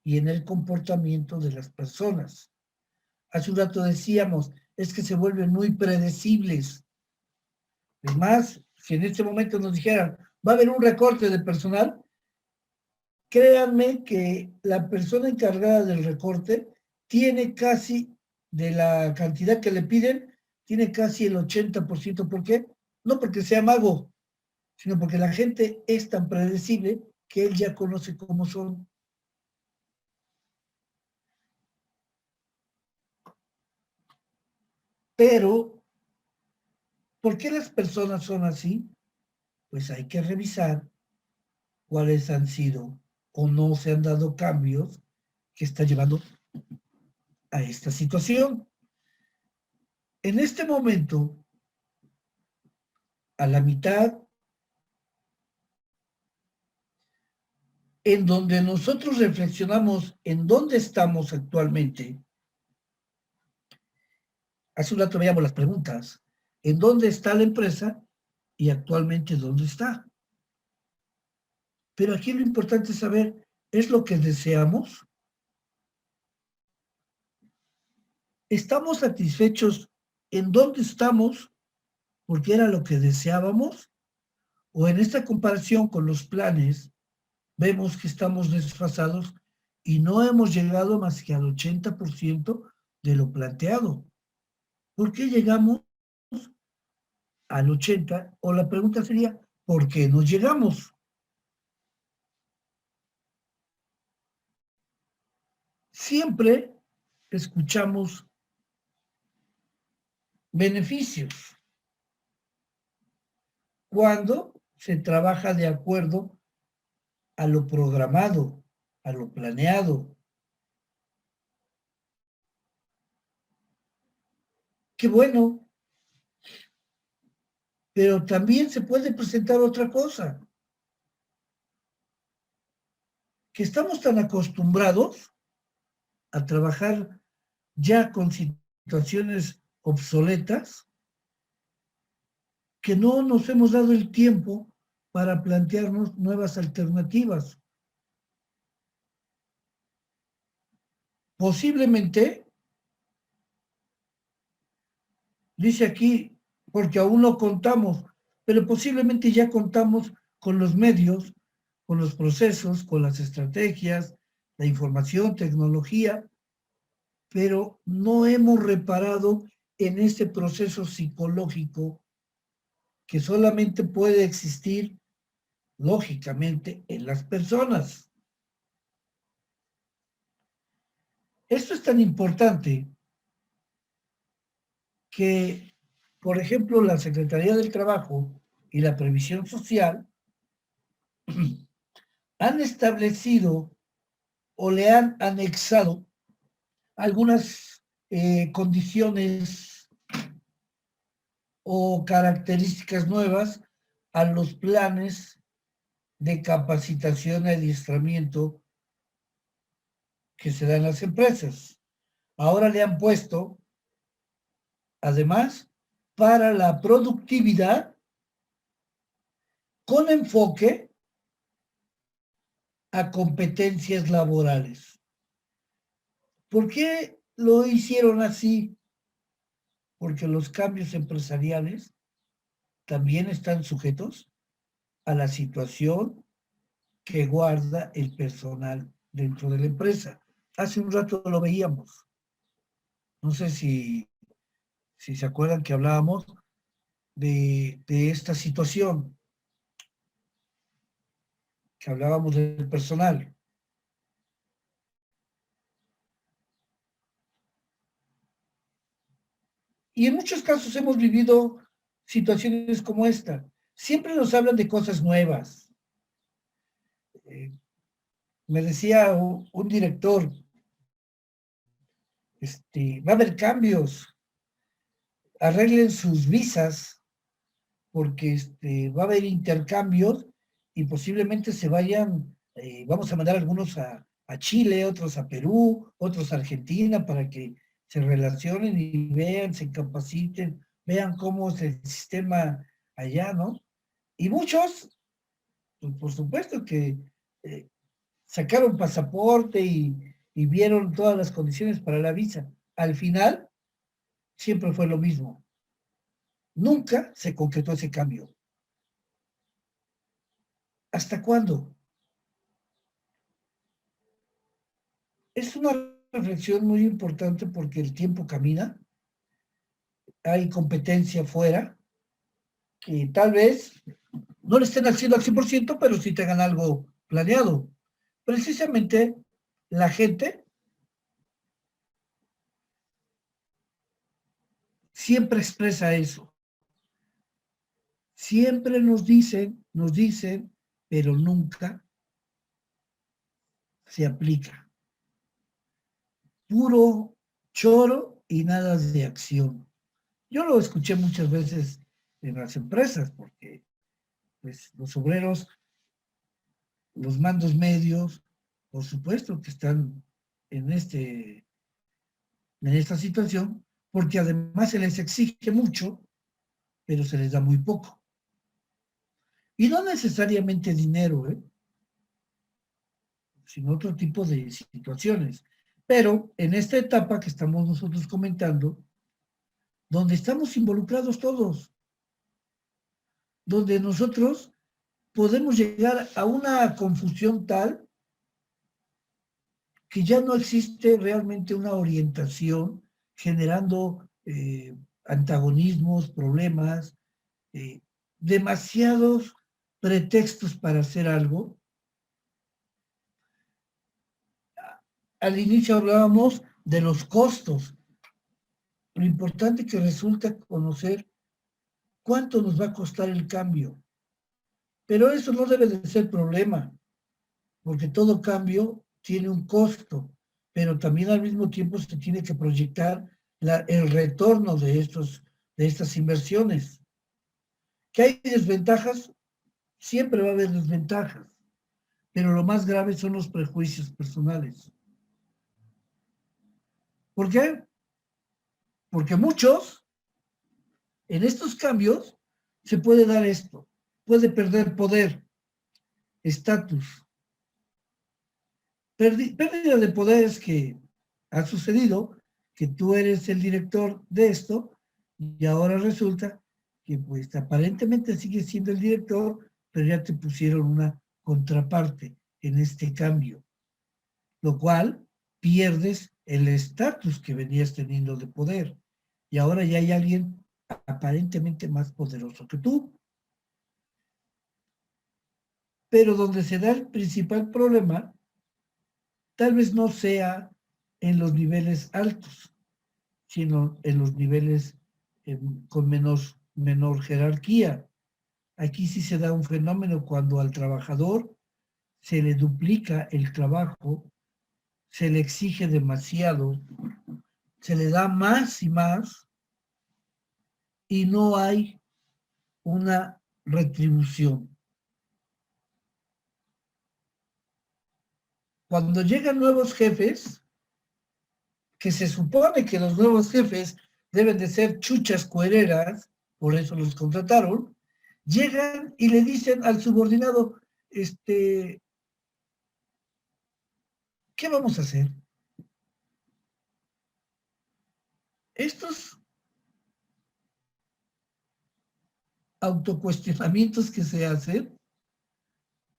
y en el comportamiento de las personas. Hace un rato decíamos, es que se vuelven muy predecibles. Es más, si en este momento nos dijeran, va a haber un recorte de personal, créanme que la persona encargada del recorte tiene casi, de la cantidad que le piden, tiene casi el 80%. ¿Por qué? No porque sea mago, sino porque la gente es tan predecible que él ya conoce cómo son. Pero, ¿por qué las personas son así? Pues hay que revisar cuáles han sido o no se han dado cambios que está llevando a esta situación. En este momento, a la mitad, en donde nosotros reflexionamos en dónde estamos actualmente, hace un rato veíamos las preguntas, ¿en dónde está la empresa y actualmente dónde está? Pero aquí lo importante es saber, ¿es lo que deseamos? ¿Estamos satisfechos en dónde estamos porque era lo que deseábamos? ¿O en esta comparación con los planes vemos que estamos desfasados y no hemos llegado más que al 80% de lo planteado? ¿Por qué llegamos al 80%? O la pregunta sería, ¿por qué no llegamos? Siempre escuchamos beneficios cuando se trabaja de acuerdo a lo programado, a lo planeado. Qué bueno, pero también se puede presentar otra cosa, que estamos tan acostumbrados a trabajar ya con situaciones obsoletas que no nos hemos dado el tiempo para plantearnos nuevas alternativas. Posiblemente, dice aquí, porque aún no contamos, pero posiblemente ya contamos con los medios, con los procesos, con las estrategias, la información, tecnología, pero no hemos reparado en ese proceso psicológico que solamente puede existir, lógicamente, en las personas. Esto es tan importante que, por ejemplo, la Secretaría del Trabajo y la Previsión Social han establecido o le han anexado algunas condiciones o características nuevas a los planes de capacitación y adiestramiento que se dan en las empresas. Ahora le han puesto, además, para la productividad con enfoque a competencias laborales. ¿Por qué lo hicieron así? Porque los cambios empresariales también están sujetos a la situación que guarda el personal dentro de la empresa. Hace un rato lo veíamos. No sé si se acuerdan que hablábamos de esta situación, que hablábamos del personal. Y en muchos casos hemos vivido situaciones como esta. Siempre nos hablan de cosas nuevas. Me decía un director, va a haber cambios, arreglen sus visas, porque va a haber intercambios y posiblemente se vayan, vamos a mandar algunos a Chile, otros a Perú, otros a Argentina, para que se relacionen y vean, se capaciten, vean cómo es el sistema allá, ¿no? Y muchos, pues, por supuesto que eh, sacaron pasaporte y vieron todas las condiciones para la visa. Al final, siempre fue lo mismo. Nunca se concretó ese cambio. ¿Hasta cuándo? Es una reflexión muy importante porque el tiempo camina, hay competencia fuera, que tal vez no le estén haciendo al 100%, pero sí tengan algo planeado. Precisamente la gente siempre expresa eso. Siempre nos dicen, pero nunca se aplica. Puro choro y nada de acción. Yo lo escuché muchas veces en las empresas, porque pues, los obreros, los mandos medios, por supuesto que están en, en esta situación, porque además se les exige mucho, pero se les da muy poco. Y no necesariamente dinero, sino otro tipo de situaciones. Pero en esta etapa que estamos nosotros comentando, donde estamos involucrados todos, donde nosotros podemos llegar a una confusión tal que ya no existe realmente una orientación generando antagonismos, problemas, eh, demasiados pretextos para hacer algo. Al inicio hablábamos de los costos. Lo importante que resulta conocer cuánto nos va a costar el cambio. Pero eso no debe de ser problema, porque todo cambio tiene un costo, pero también al mismo tiempo se tiene que proyectar el retorno de estas inversiones. ¿Que hay desventajas? Siempre va a haber desventajas, pero lo más grave son los prejuicios personales. ¿Por qué? Porque muchos, en estos cambios, se puede dar esto, puede perder poder, estatus. Pérdida de poder es que ha sucedido que tú eres el director de esto y ahora resulta que pues aparentemente sigues siendo el director, pero ya te pusieron una contraparte en este cambio, lo cual pierdes el estatus que venías teniendo de poder y ahora ya hay alguien aparentemente más poderoso que tú. Pero donde se da el principal problema, tal vez no sea en los niveles altos, sino en los niveles con menor jerarquía. Aquí sí se da un fenómeno cuando al trabajador se le duplica el trabajo, se le exige demasiado, se le da más y más y no hay una retribución. Cuando llegan nuevos jefes, que se supone que los nuevos jefes deben de ser chuchas cuereras, por eso los contrataron, llegan y le dicen al subordinado, ¿qué vamos a hacer? Estos autocuestionamientos que se hacen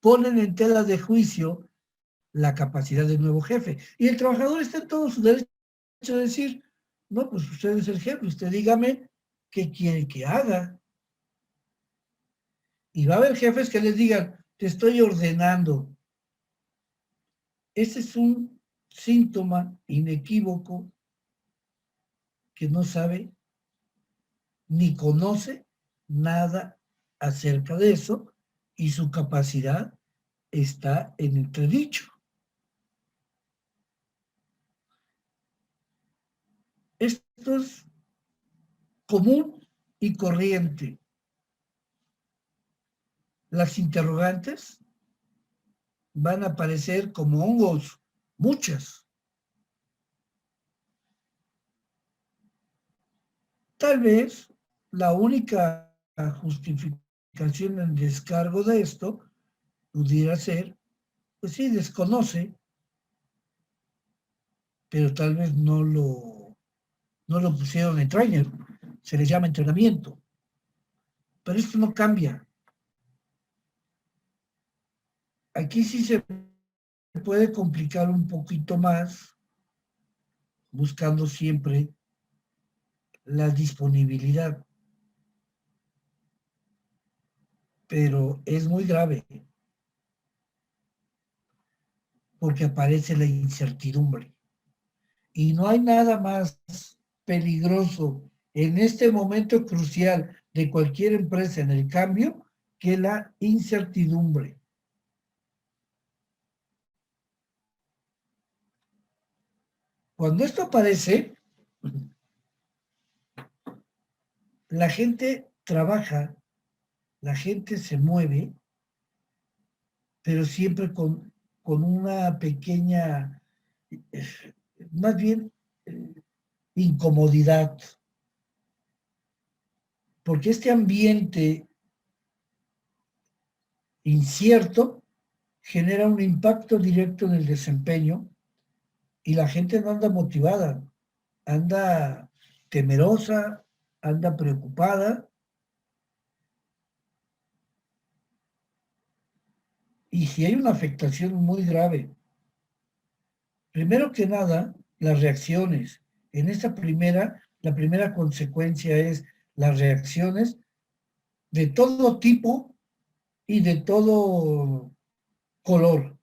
ponen en tela de juicio la capacidad del nuevo jefe. Y el trabajador está en todo su derecho de decir, no, pues usted es el jefe, usted dígame qué quiere que haga. Y va a haber jefes que les digan, te estoy ordenando. Ese es un síntoma inequívoco que no sabe ni conoce nada acerca de eso y su capacidad está en entredicho. Esto es común y corriente. Las interrogantes van a aparecer como hongos, muchas. Tal vez la única justificación en descargo de esto pudiera ser, pues sí, desconoce, pero tal vez no lo pusieron en trainer, se le llama entrenamiento. Pero esto no cambia. Aquí sí se puede complicar un poquito más, buscando siempre la disponibilidad. Pero es muy grave, porque aparece la incertidumbre. Y no hay nada más peligroso en este momento crucial de cualquier empresa en el cambio que la incertidumbre. Cuando esto aparece, la gente trabaja, la gente se mueve, pero siempre con una pequeña, más bien, incomodidad. Porque este ambiente incierto genera un impacto directo en el desempeño y la gente no anda motivada, anda temerosa, anda preocupada. Y si hay una afectación muy grave, primero que nada, las reacciones. En esta la primera consecuencia es las reacciones de todo tipo y de todo color.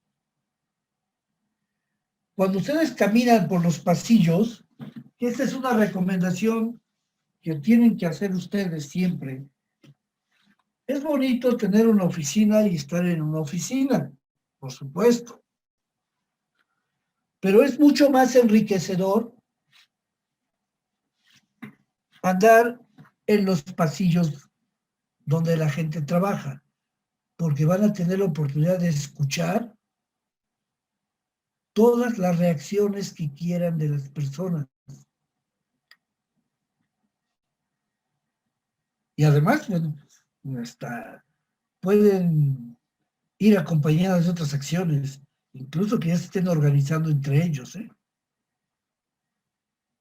Cuando ustedes caminan por los pasillos, esta es una recomendación que tienen que hacer ustedes siempre. Es bonito tener una oficina y estar en una oficina, por supuesto, pero es mucho más enriquecedor andar en los pasillos donde la gente trabaja, porque van a tener la oportunidad de escuchar todas las reacciones que quieran de las personas. Y además, bueno, hasta pueden ir acompañadas de otras acciones, incluso que ya se estén organizando entre ellos, ¿eh?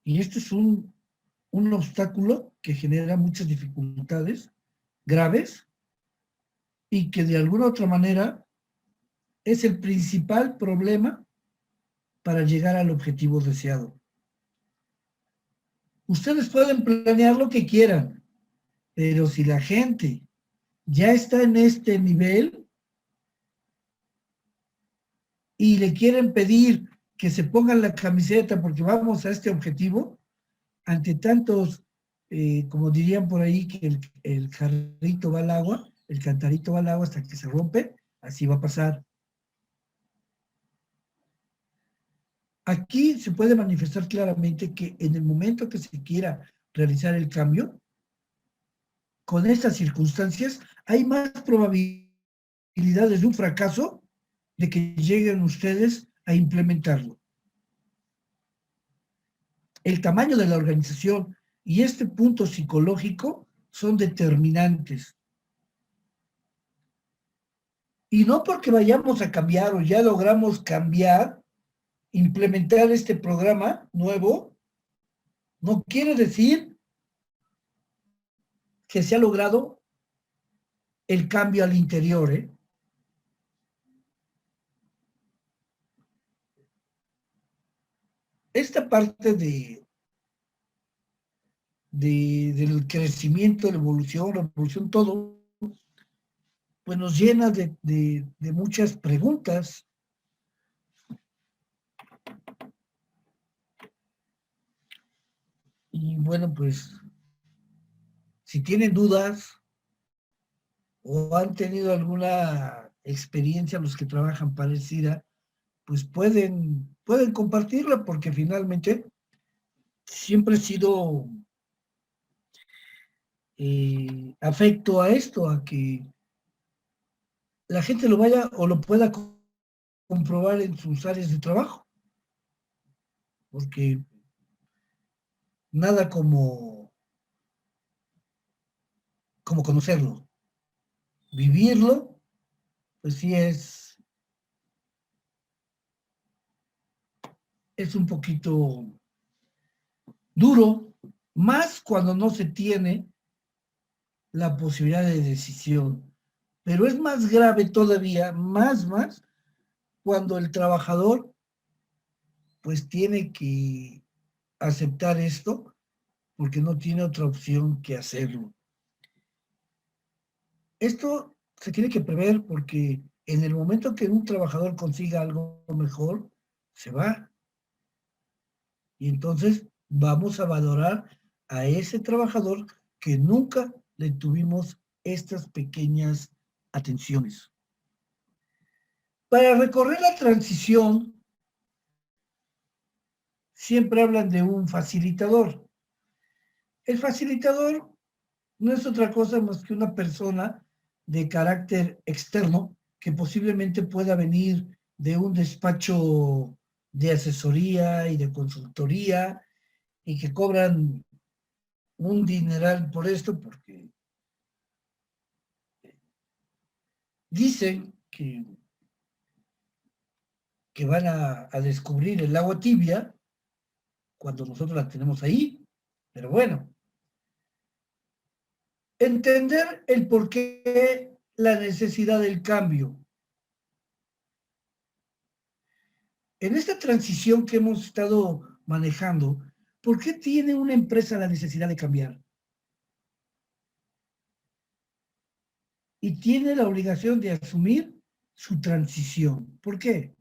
Y este es un obstáculo que genera muchas dificultades graves y que de alguna otra manera es el principal problema para llegar al objetivo deseado. Ustedes pueden planear lo que quieran, pero si la gente ya está en este nivel y le quieren pedir que se pongan la camiseta porque vamos a este objetivo, ante tantos, como dirían por ahí, que el jarrito va al agua, el cantarito va al agua hasta que se rompe, así va a pasar. Aquí se puede manifestar claramente que en el momento que se quiera realizar el cambio, con estas circunstancias, hay más probabilidades de un fracaso de que lleguen ustedes a implementarlo. El tamaño de la organización y este punto psicológico son determinantes. Y no porque vayamos a cambiar o ya logramos cambiar, implementar este programa nuevo, no quiere decir que se ha logrado el cambio al interior, ¿eh? Esta parte del crecimiento, la evolución, todo, pues nos llena de muchas preguntas. Y bueno, pues Si tienen dudas o han tenido alguna experiencia los que trabajan parecida, pues pueden compartirla, porque finalmente siempre he sido afecto a esto, a que la gente lo vaya o lo pueda comprobar en sus áreas de trabajo, porque nada como conocerlo, vivirlo, pues sí es un poquito duro, más cuando no se tiene la posibilidad de decisión. Pero es más grave todavía, más, cuando el trabajador pues tiene que aceptar esto porque no tiene otra opción que hacerlo. Esto se tiene que prever porque en el momento que un trabajador consiga algo mejor, se va. Y entonces vamos a valorar a ese trabajador que nunca le tuvimos estas pequeñas atenciones. Para recorrer la transición, siempre hablan de un facilitador. El facilitador no es otra cosa más que una persona de carácter externo que posiblemente pueda venir de un despacho de asesoría y de consultoría y que cobran un dineral por esto porque dicen que van a descubrir el agua tibia cuando nosotros la tenemos ahí. Pero bueno, entender el porqué, la necesidad del cambio. En esta transición que hemos estado manejando, ¿por qué tiene una empresa la necesidad de cambiar? Y tiene la obligación de asumir su transición. ¿Por qué?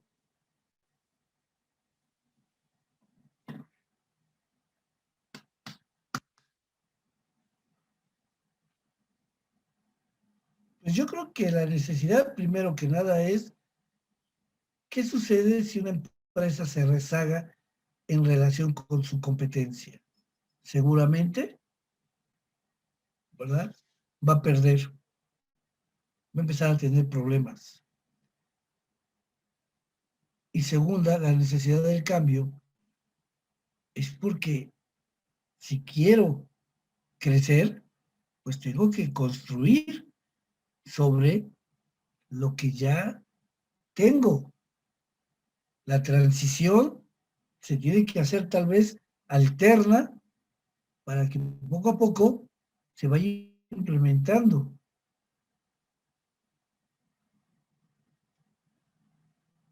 Pues yo creo que la necesidad, primero que nada, es ¿qué sucede si una empresa se rezaga en relación con su competencia? Seguramente, ¿verdad? Va a perder, va a empezar a tener problemas. Y segunda, la necesidad del cambio es porque si quiero crecer, pues tengo que construir sobre lo que ya tengo. La transición se tiene que hacer tal vez alterna para que poco a poco se vaya implementando.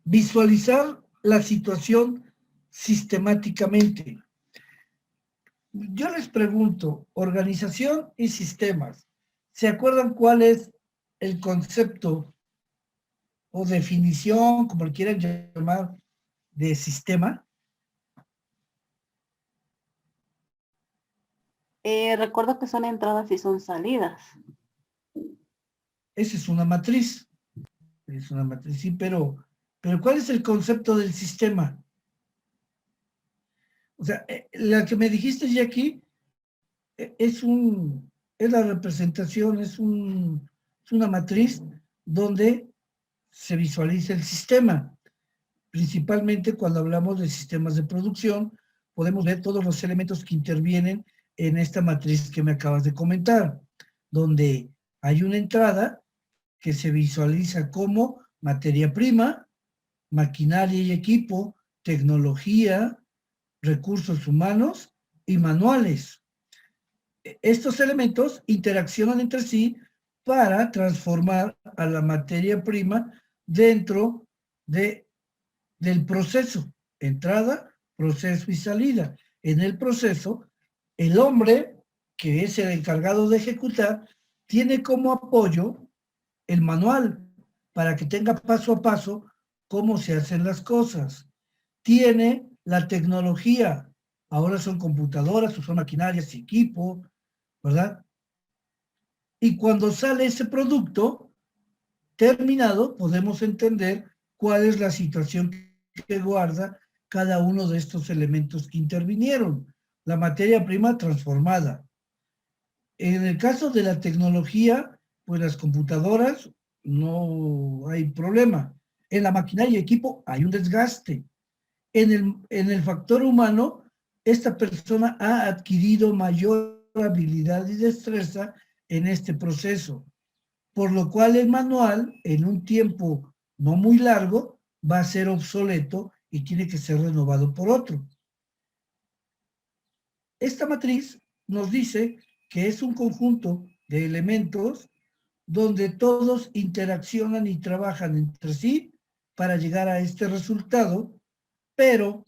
Visualizar la situación sistemáticamente. Yo les pregunto, organización y sistemas, ¿se acuerdan cuál es el concepto o definición, como le quieran llamar, de sistema? Recuerdo que son entradas y son salidas. Esa es una matriz, sí, pero ¿cuál es el concepto del sistema? O sea, la que me dijiste, Jackie, es la representación, es una matriz donde se visualiza el sistema. Principalmente cuando hablamos de sistemas de producción, podemos ver todos los elementos que intervienen en esta matriz que me acabas de comentar, donde hay una entrada que se visualiza como materia prima, maquinaria y equipo, tecnología, recursos humanos y manuales. Estos elementos interaccionan entre sí para transformar a la materia prima dentro del proceso, entrada, proceso y salida. En el proceso, el hombre, que es el encargado de ejecutar, tiene como apoyo el manual para que tenga paso a paso cómo se hacen las cosas. Tiene la tecnología, ahora son computadoras o son maquinarias y equipo, ¿verdad? Y cuando sale ese producto terminado, podemos entender cuál es la situación que guarda cada uno de estos elementos que intervinieron. La materia prima transformada. En el caso de la tecnología, pues las computadoras no hay problema. En la maquinaria y equipo hay un desgaste. En el factor humano, esta persona ha adquirido mayor habilidad y destreza en este proceso, por lo cual el manual, en un tiempo no muy largo, va a ser obsoleto y tiene que ser renovado por otro. Esta matriz nos dice que es un conjunto de elementos donde todos interaccionan y trabajan entre sí para llegar a este resultado, pero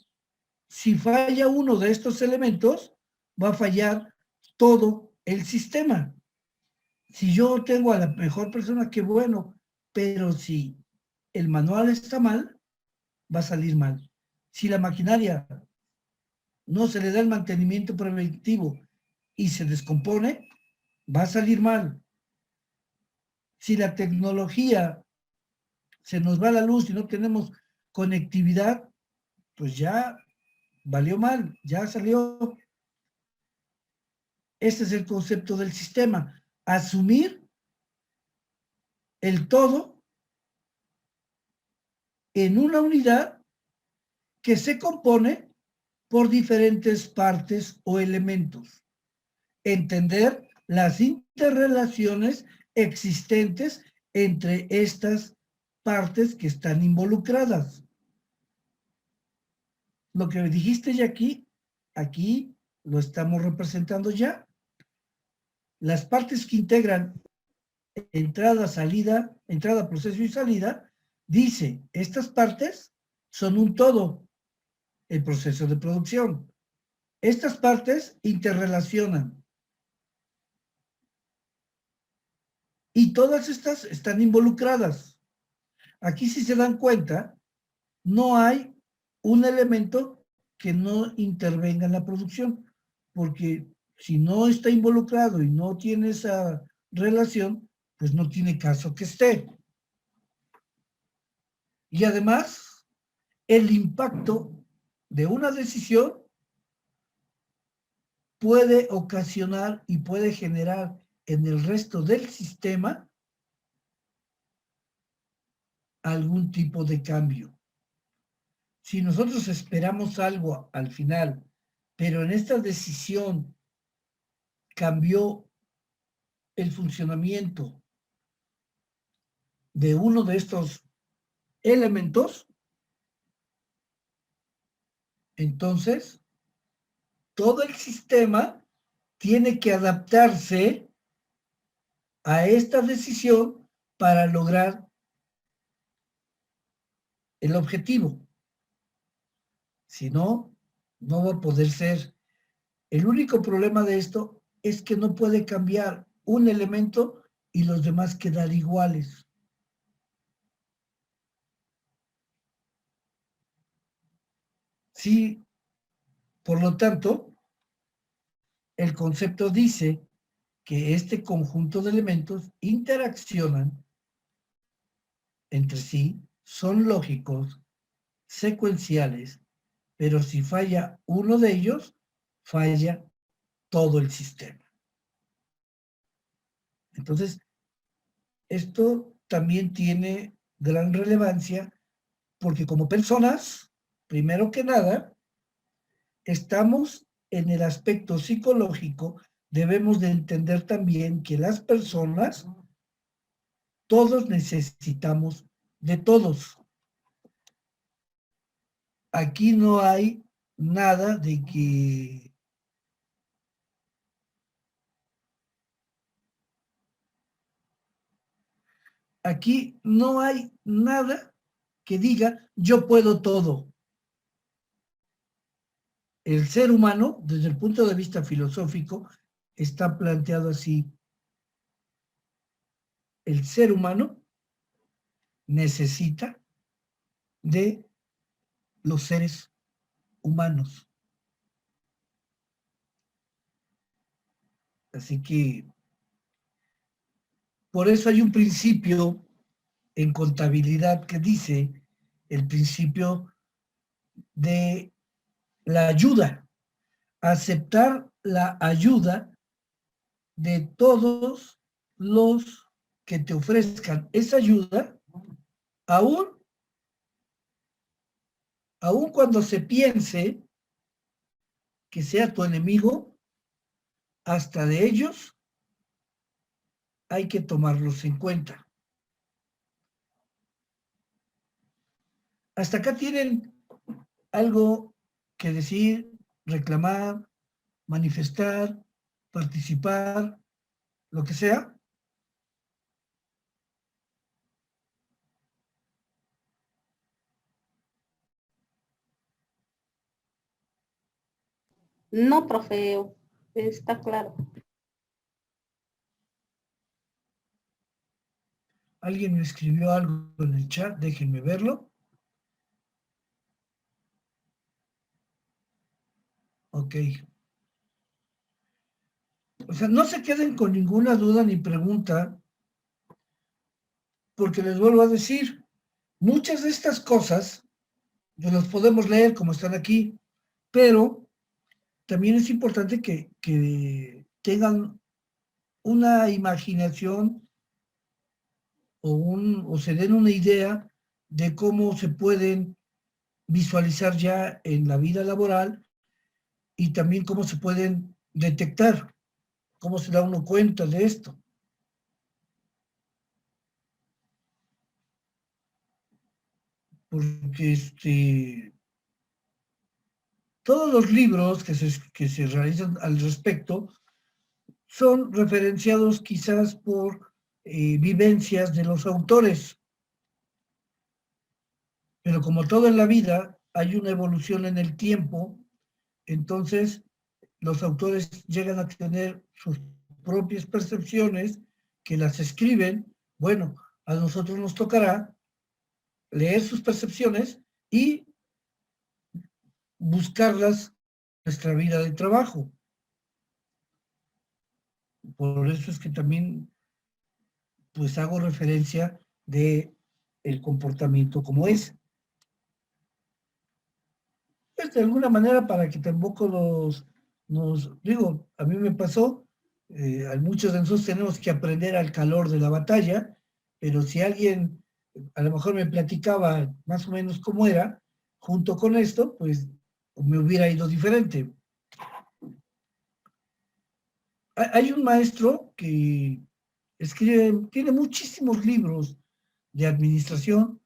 si falla uno de estos elementos, va a fallar todo el sistema. Si yo tengo a la mejor persona, qué bueno, pero si el manual está mal, va a salir mal. Si la maquinaria no se le da el mantenimiento preventivo y se descompone, va a salir mal. Si la tecnología se nos va la luz y no tenemos conectividad, pues ya valió mal, ya salió. Ese es el concepto del sistema. Asumir el todo en una unidad que se compone por diferentes partes o elementos. Entender las interrelaciones existentes entre estas partes que están involucradas. Lo que dijiste ya aquí lo estamos representando ya. Las partes que integran entrada, salida, entrada, proceso y salida, dice, estas partes son un todo, el proceso de producción. Estas partes interrelacionan y todas estas están involucradas. Aquí, si se dan cuenta, no hay un elemento que no intervenga en la producción, porque si no está involucrado y no tiene esa relación, pues no tiene caso que esté. Y además, el impacto de una decisión puede ocasionar y puede generar en el resto del sistema algún tipo de cambio. Si nosotros esperamos algo al final, pero en esta decisión cambió el funcionamiento de uno de estos elementos, entonces todo el sistema tiene que adaptarse a esta decisión para lograr el objetivo. Si no, no va a poder ser. El único problema de esto es que no puede cambiar un elemento y los demás quedar iguales. Sí, por lo tanto, el concepto dice que este conjunto de elementos interaccionan entre sí, son lógicos, secuenciales, pero si falla uno de ellos, falla todo el sistema. Entonces, esto también tiene gran relevancia porque como personas, primero que nada, estamos en el aspecto psicológico, debemos de entender también que las personas, todos necesitamos de todos. Aquí no hay nada de que aquí no hay nada que diga yo puedo todo. El ser humano, desde el punto de vista filosófico, está planteado así. El ser humano necesita de los seres humanos. Así que Por eso hay un principio en contabilidad que dice el principio de la ayuda, aceptar la ayuda de todos los que te ofrezcan esa ayuda, aún cuando se piense que sea tu enemigo, hasta de ellos hay que tomarlos en cuenta. Hasta acá tienen algo que decir, reclamar, manifestar, participar, lo que sea. No, profe, está claro. Alguien me escribió algo en el chat, déjenme verlo. Ok. O sea, no se queden con ninguna duda ni pregunta, porque les vuelvo a decir, muchas de estas cosas pues las podemos leer como están aquí, pero también es importante que tengan una imaginación o se den una idea de cómo se pueden visualizar ya en la vida laboral y también cómo se pueden detectar, cómo se da uno cuenta de esto. Porque todos los libros que se realizan al respecto son referenciados quizás por vivencias de los autores. Pero como todo en la vida, hay una evolución en el tiempo, entonces los autores llegan a tener sus propias percepciones que las escriben. Bueno, a nosotros nos tocará leer sus percepciones y buscarlas en nuestra vida de trabajo. Por eso es que también pues hago referencia de el comportamiento como es. Pues de alguna manera para que tampoco digo, a mí me pasó, a muchos de nosotros tenemos que aprender al calor de la batalla, pero si alguien a lo mejor me platicaba más o menos cómo era, junto con esto, pues me hubiera ido diferente. Hay un maestro que tiene muchísimos libros de administración.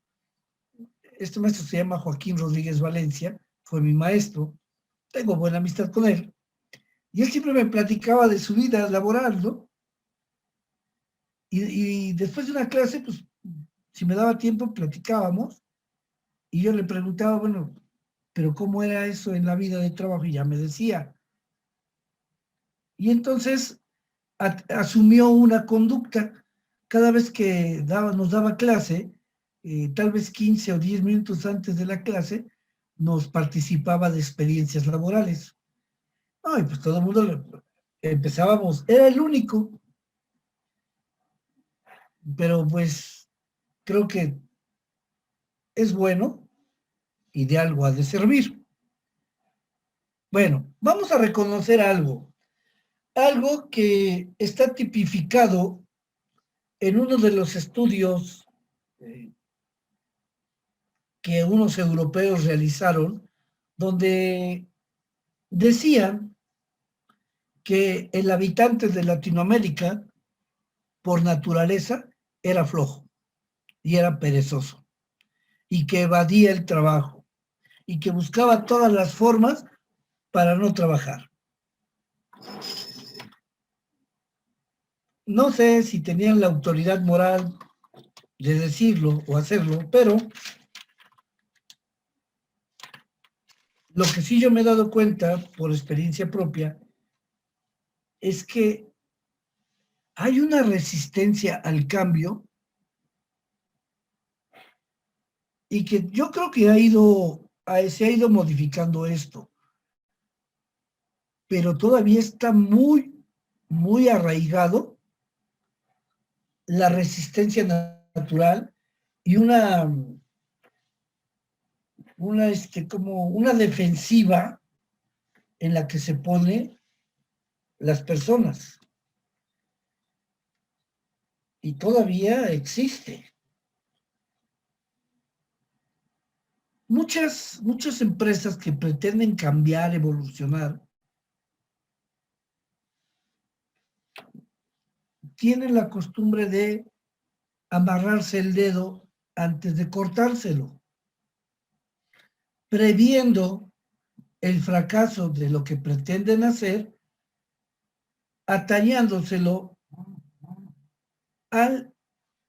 Este maestro se llama Joaquín Rodríguez Valencia, fue mi maestro, tengo buena amistad con él, y él siempre me platicaba de su vida laboral, ¿no? Y después de una clase, pues, si me daba tiempo, platicábamos, y yo le preguntaba, bueno, pero ¿cómo era eso en la vida de trabajo? Y ya me decía. Y entonces asumió una conducta. Cada vez que nos daba clase, tal vez 15 o 10 minutos antes de la clase, nos participaba de experiencias laborales. No, y pues todo el mundo empezábamos, era el único, pero pues creo que es bueno y de algo ha de servir. Bueno, vamos a reconocer algo que está tipificado en uno de los estudios que unos europeos realizaron, donde decían que el habitante de Latinoamérica, por naturaleza, era flojo y era perezoso, y que evadía el trabajo, y que buscaba todas las formas para no trabajar. No sé si tenían la autoridad moral de decirlo o hacerlo, pero lo que sí yo me he dado cuenta por experiencia propia es que hay una resistencia al cambio y que yo creo que se ha ido modificando esto, pero todavía está muy, muy arraigado la resistencia natural y como una defensiva en la que se pone las personas. Y todavía existe. Muchas empresas que pretenden cambiar, evolucionar, tienen la costumbre de amarrarse el dedo antes de cortárselo, previendo el fracaso de lo que pretenden hacer, atañándoselo al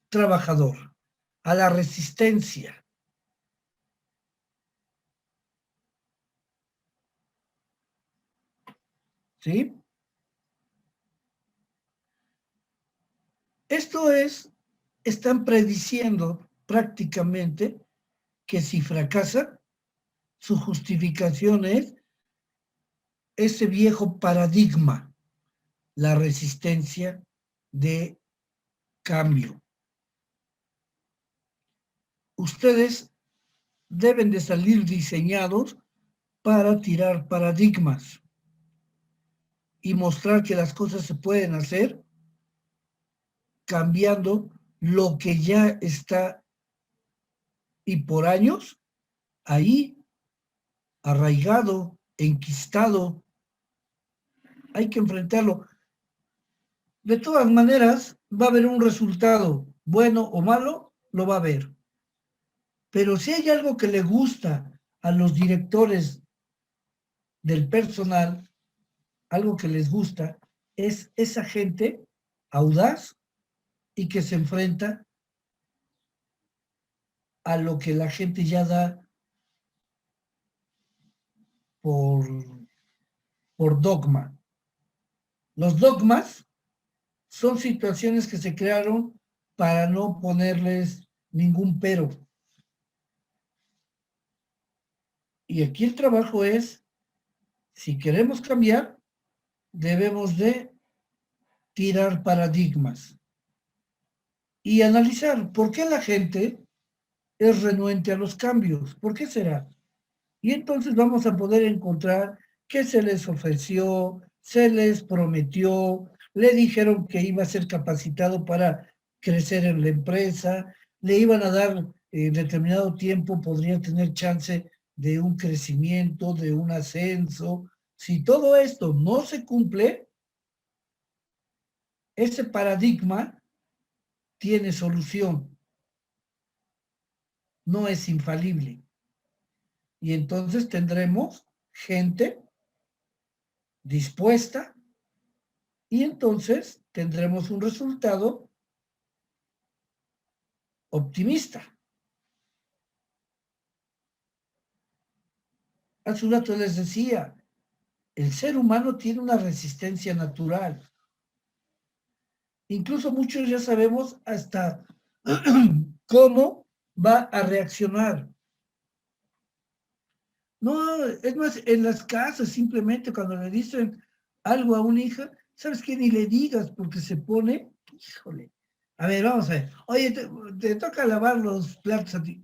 trabajador, a la resistencia. ¿Sí? Están prediciendo prácticamente que si fracasa, su justificación es ese viejo paradigma, la resistencia de cambio. Ustedes deben de salir diseñados para tirar paradigmas y mostrar que las cosas se pueden hacer cambiando lo que ya está y por años ahí, arraigado, enquistado. Hay que enfrentarlo. De todas maneras, va a haber un resultado, bueno o malo, lo va a haber. Pero si hay algo que le gusta a los directores del personal, algo que les gusta, es esa gente audaz y que se enfrenta a lo que la gente ya da por, por dogma. Los dogmas son situaciones que se crearon para no ponerles ningún pero. Y aquí el trabajo es, si queremos cambiar, debemos de tirar paradigmas y analizar por qué la gente es renuente a los cambios. ¿Por qué será? Y entonces vamos a poder encontrar qué se les ofreció, se les prometió, le dijeron que iba a ser capacitado para crecer en la empresa, le iban a dar en determinado tiempo, podría tener chance de un crecimiento, de un ascenso. Si todo esto no se cumple, ese paradigma tiene solución, no es infalible. Y entonces tendremos gente dispuesta y entonces tendremos un resultado optimista. Hace un rato les decía, el ser humano tiene una resistencia natural. Incluso muchos ya sabemos hasta cómo va a reaccionar. No, es más, en las casas simplemente cuando le dicen algo a una hija, ¿sabes qué? Ni le digas porque se pone, híjole. A ver, vamos a ver. Oye, te toca lavar los platos a ti.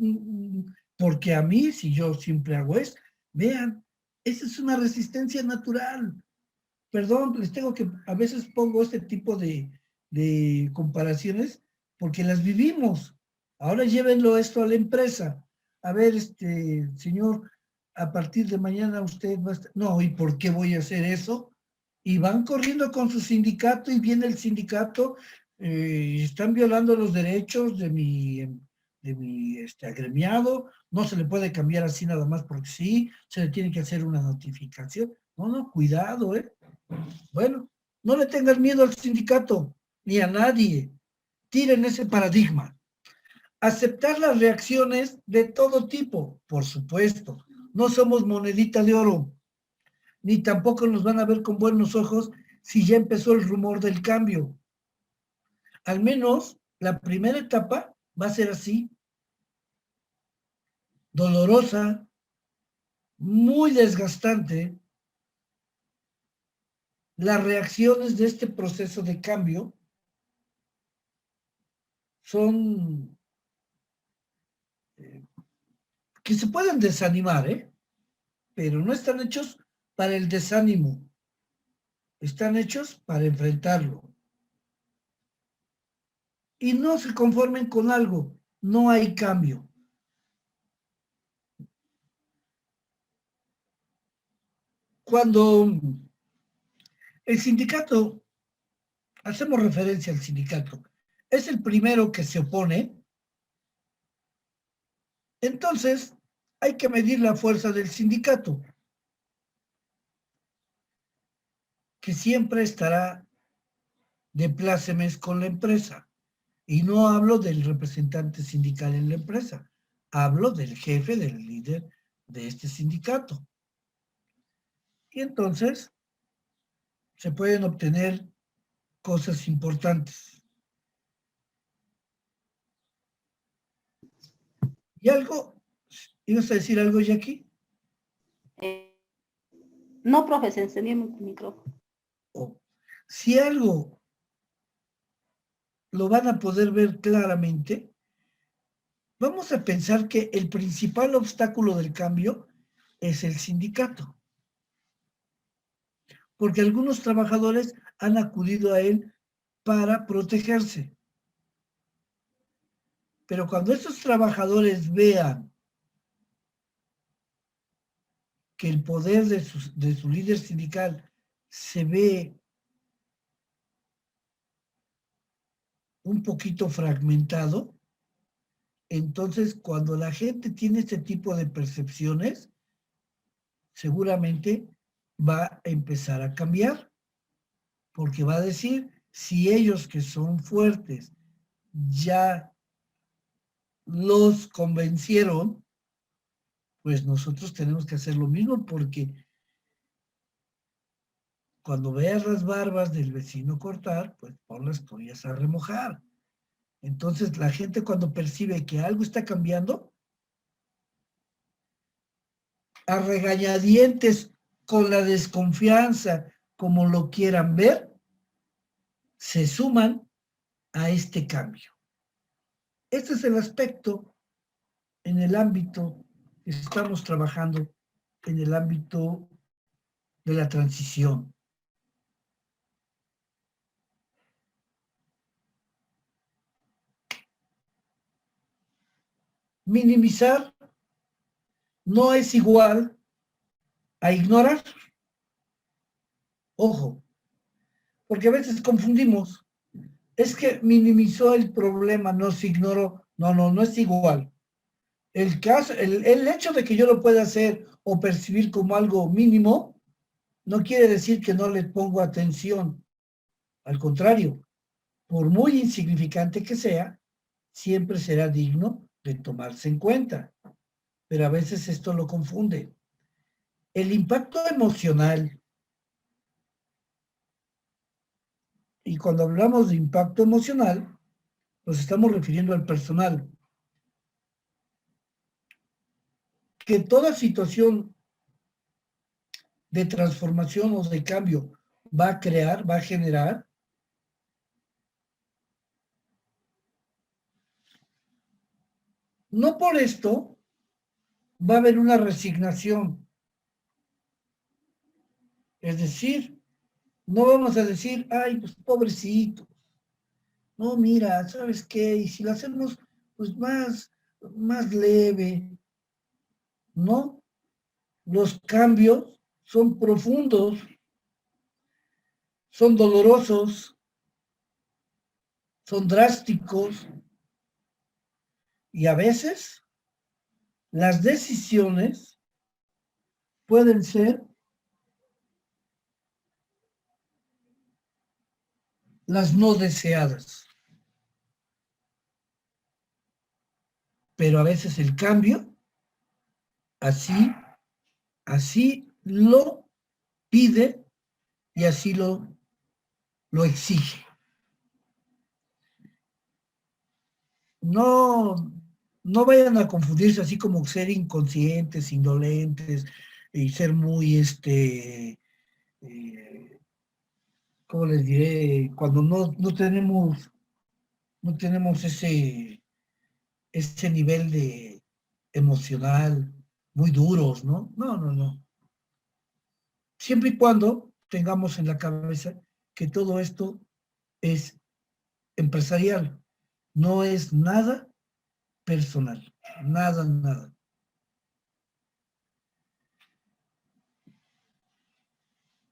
Porque a mí, si yo siempre hago eso, vean, esa es una resistencia natural. Perdón, les tengo que, a veces pongo este tipo de comparaciones porque las vivimos. Ahora llévenlo esto a la empresa. A ver, señor, a partir de mañana usted va a estar... No, ¿y por qué voy a hacer eso? Y van corriendo con su sindicato y viene el sindicato y están violando los derechos de mi agremiado, no se le puede cambiar así nada más porque sí, se le tiene que hacer una notificación. No, no, cuidado, ¿eh? Bueno, no le tengas miedo al sindicato, ni a nadie. Tiren ese paradigma. Aceptar las reacciones de todo tipo, por supuesto. No somos monedita de oro, ni tampoco nos van a ver con buenos ojos si ya empezó el rumor del cambio. Al menos la primera etapa va a ser así, dolorosa, muy desgastante. Las reacciones de este proceso de cambio son que se pueden desanimar, pero no están hechos para el desánimo, están hechos para enfrentarlo. Y no se conformen con algo, no hay cambio. Cuando el sindicato, hacemos referencia al sindicato, es el primero que se opone, entonces hay que medir la fuerza del sindicato, que siempre estará de plácemes con la empresa. Y no hablo del representante sindical en la empresa, hablo del jefe, del líder de este sindicato. Y entonces se pueden obtener cosas importantes. ¿Y algo? ¿Ibas a decir algo, Jackie? No, profe, se encendió mi micrófono. Si algo lo van a poder ver claramente, vamos a pensar que el principal obstáculo del cambio es el sindicato. Porque algunos trabajadores han acudido a él para protegerse. Pero cuando estos trabajadores vean que el poder de su líder sindical se ve un poquito fragmentado, entonces cuando la gente tiene este tipo de percepciones, seguramente va a empezar a cambiar, porque va a decir, si ellos que son fuertes ya los convencieron, pues nosotros tenemos que hacer lo mismo, porque cuando veas las barbas del vecino cortar, pues pon las tuyas a remojar. Entonces la gente cuando percibe que algo está cambiando, a regañadientes, con la desconfianza, como lo quieran ver, se suman a este cambio. Este es el aspecto en el ámbito que estamos trabajando, en el ámbito de la transición. Minimizar no es igual a ignorar. Ojo, porque a veces confundimos. Es que minimizó el problema, no se ignoró. No, no, no es igual. El hecho de que yo lo pueda hacer o percibir como algo mínimo, no quiere decir que no le pongo atención. Al contrario, por muy insignificante que sea, siempre será digno de tomarse en cuenta. Pero a veces esto lo confunde. El impacto emocional, y cuando hablamos de impacto emocional, nos estamos refiriendo al personal. Que toda situación de transformación o de cambio va a crear, va a generar, no por esto va a haber una resignación. Es decir, no vamos a decir, ay, pues pobrecito. No, mira, ¿sabes qué? Y si lo hacemos pues más leve, ¿no? Los cambios son profundos, son dolorosos, son drásticos y a veces las decisiones pueden ser las no deseadas. Pero a veces el cambio, así lo pide y así lo exige. No, no vayan a confundirse así como ser inconscientes, indolentes y ser muy, ¿cómo les diré? Cuando no tenemos no tenemos ese nivel de emocional muy duros, ¿no? No, no, no. Siempre y cuando tengamos en la cabeza que todo esto es empresarial, no es nada personal, nada, nada.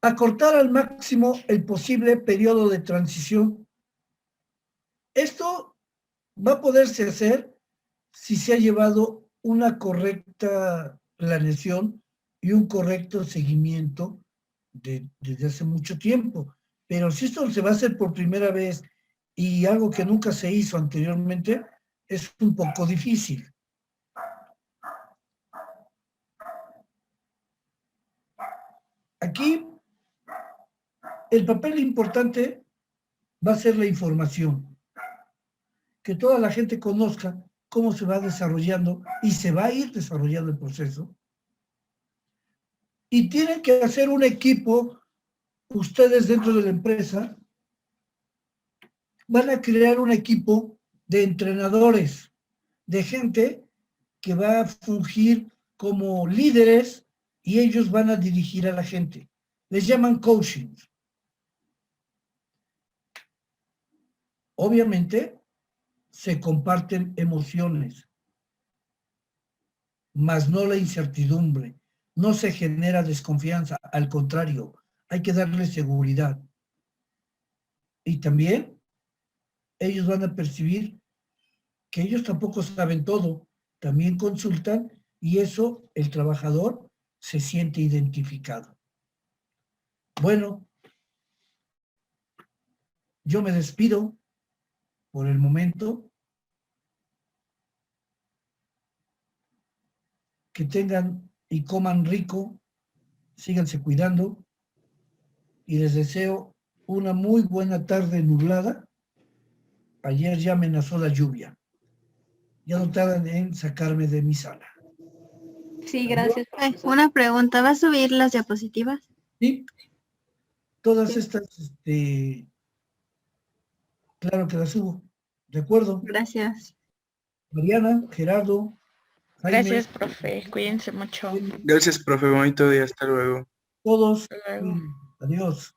Acortar al máximo el posible periodo de transición. Esto va a poderse hacer si se ha llevado una correcta planeación y un correcto seguimiento desde hace mucho tiempo. Pero si esto se va a hacer por primera vez y algo que nunca se hizo anteriormente, es un poco difícil. Aquí el papel importante va a ser la información, que toda la gente conozca cómo se va desarrollando y se va a ir desarrollando el proceso. Y tienen que hacer un equipo, ustedes dentro de la empresa, van a crear un equipo de entrenadores, de gente que va a fungir como líderes y ellos van a dirigir a la gente. Les llaman coaching. Obviamente, se comparten emociones, mas no la incertidumbre. No se genera desconfianza, al contrario, hay que darle seguridad. Y también ellos van a percibir que ellos tampoco saben todo, también consultan y eso el trabajador se siente identificado. Bueno, yo me despido por el momento. Que tengan y coman rico, síganse cuidando y les deseo una muy buena tarde nublada. Ayer ya amenazó la lluvia. Ya no tardan en sacarme de mi sala. Sí, gracias. Una pregunta, ¿va a subir las diapositivas? Sí, todas Sí. estas, claro que las subo. ¿De acuerdo? Gracias. Mariana, Gerardo, Jaime, Gracias, profe. Cuídense mucho. Gracias, profe. Bonito día. Hasta luego. todos. Hasta luego. Adiós.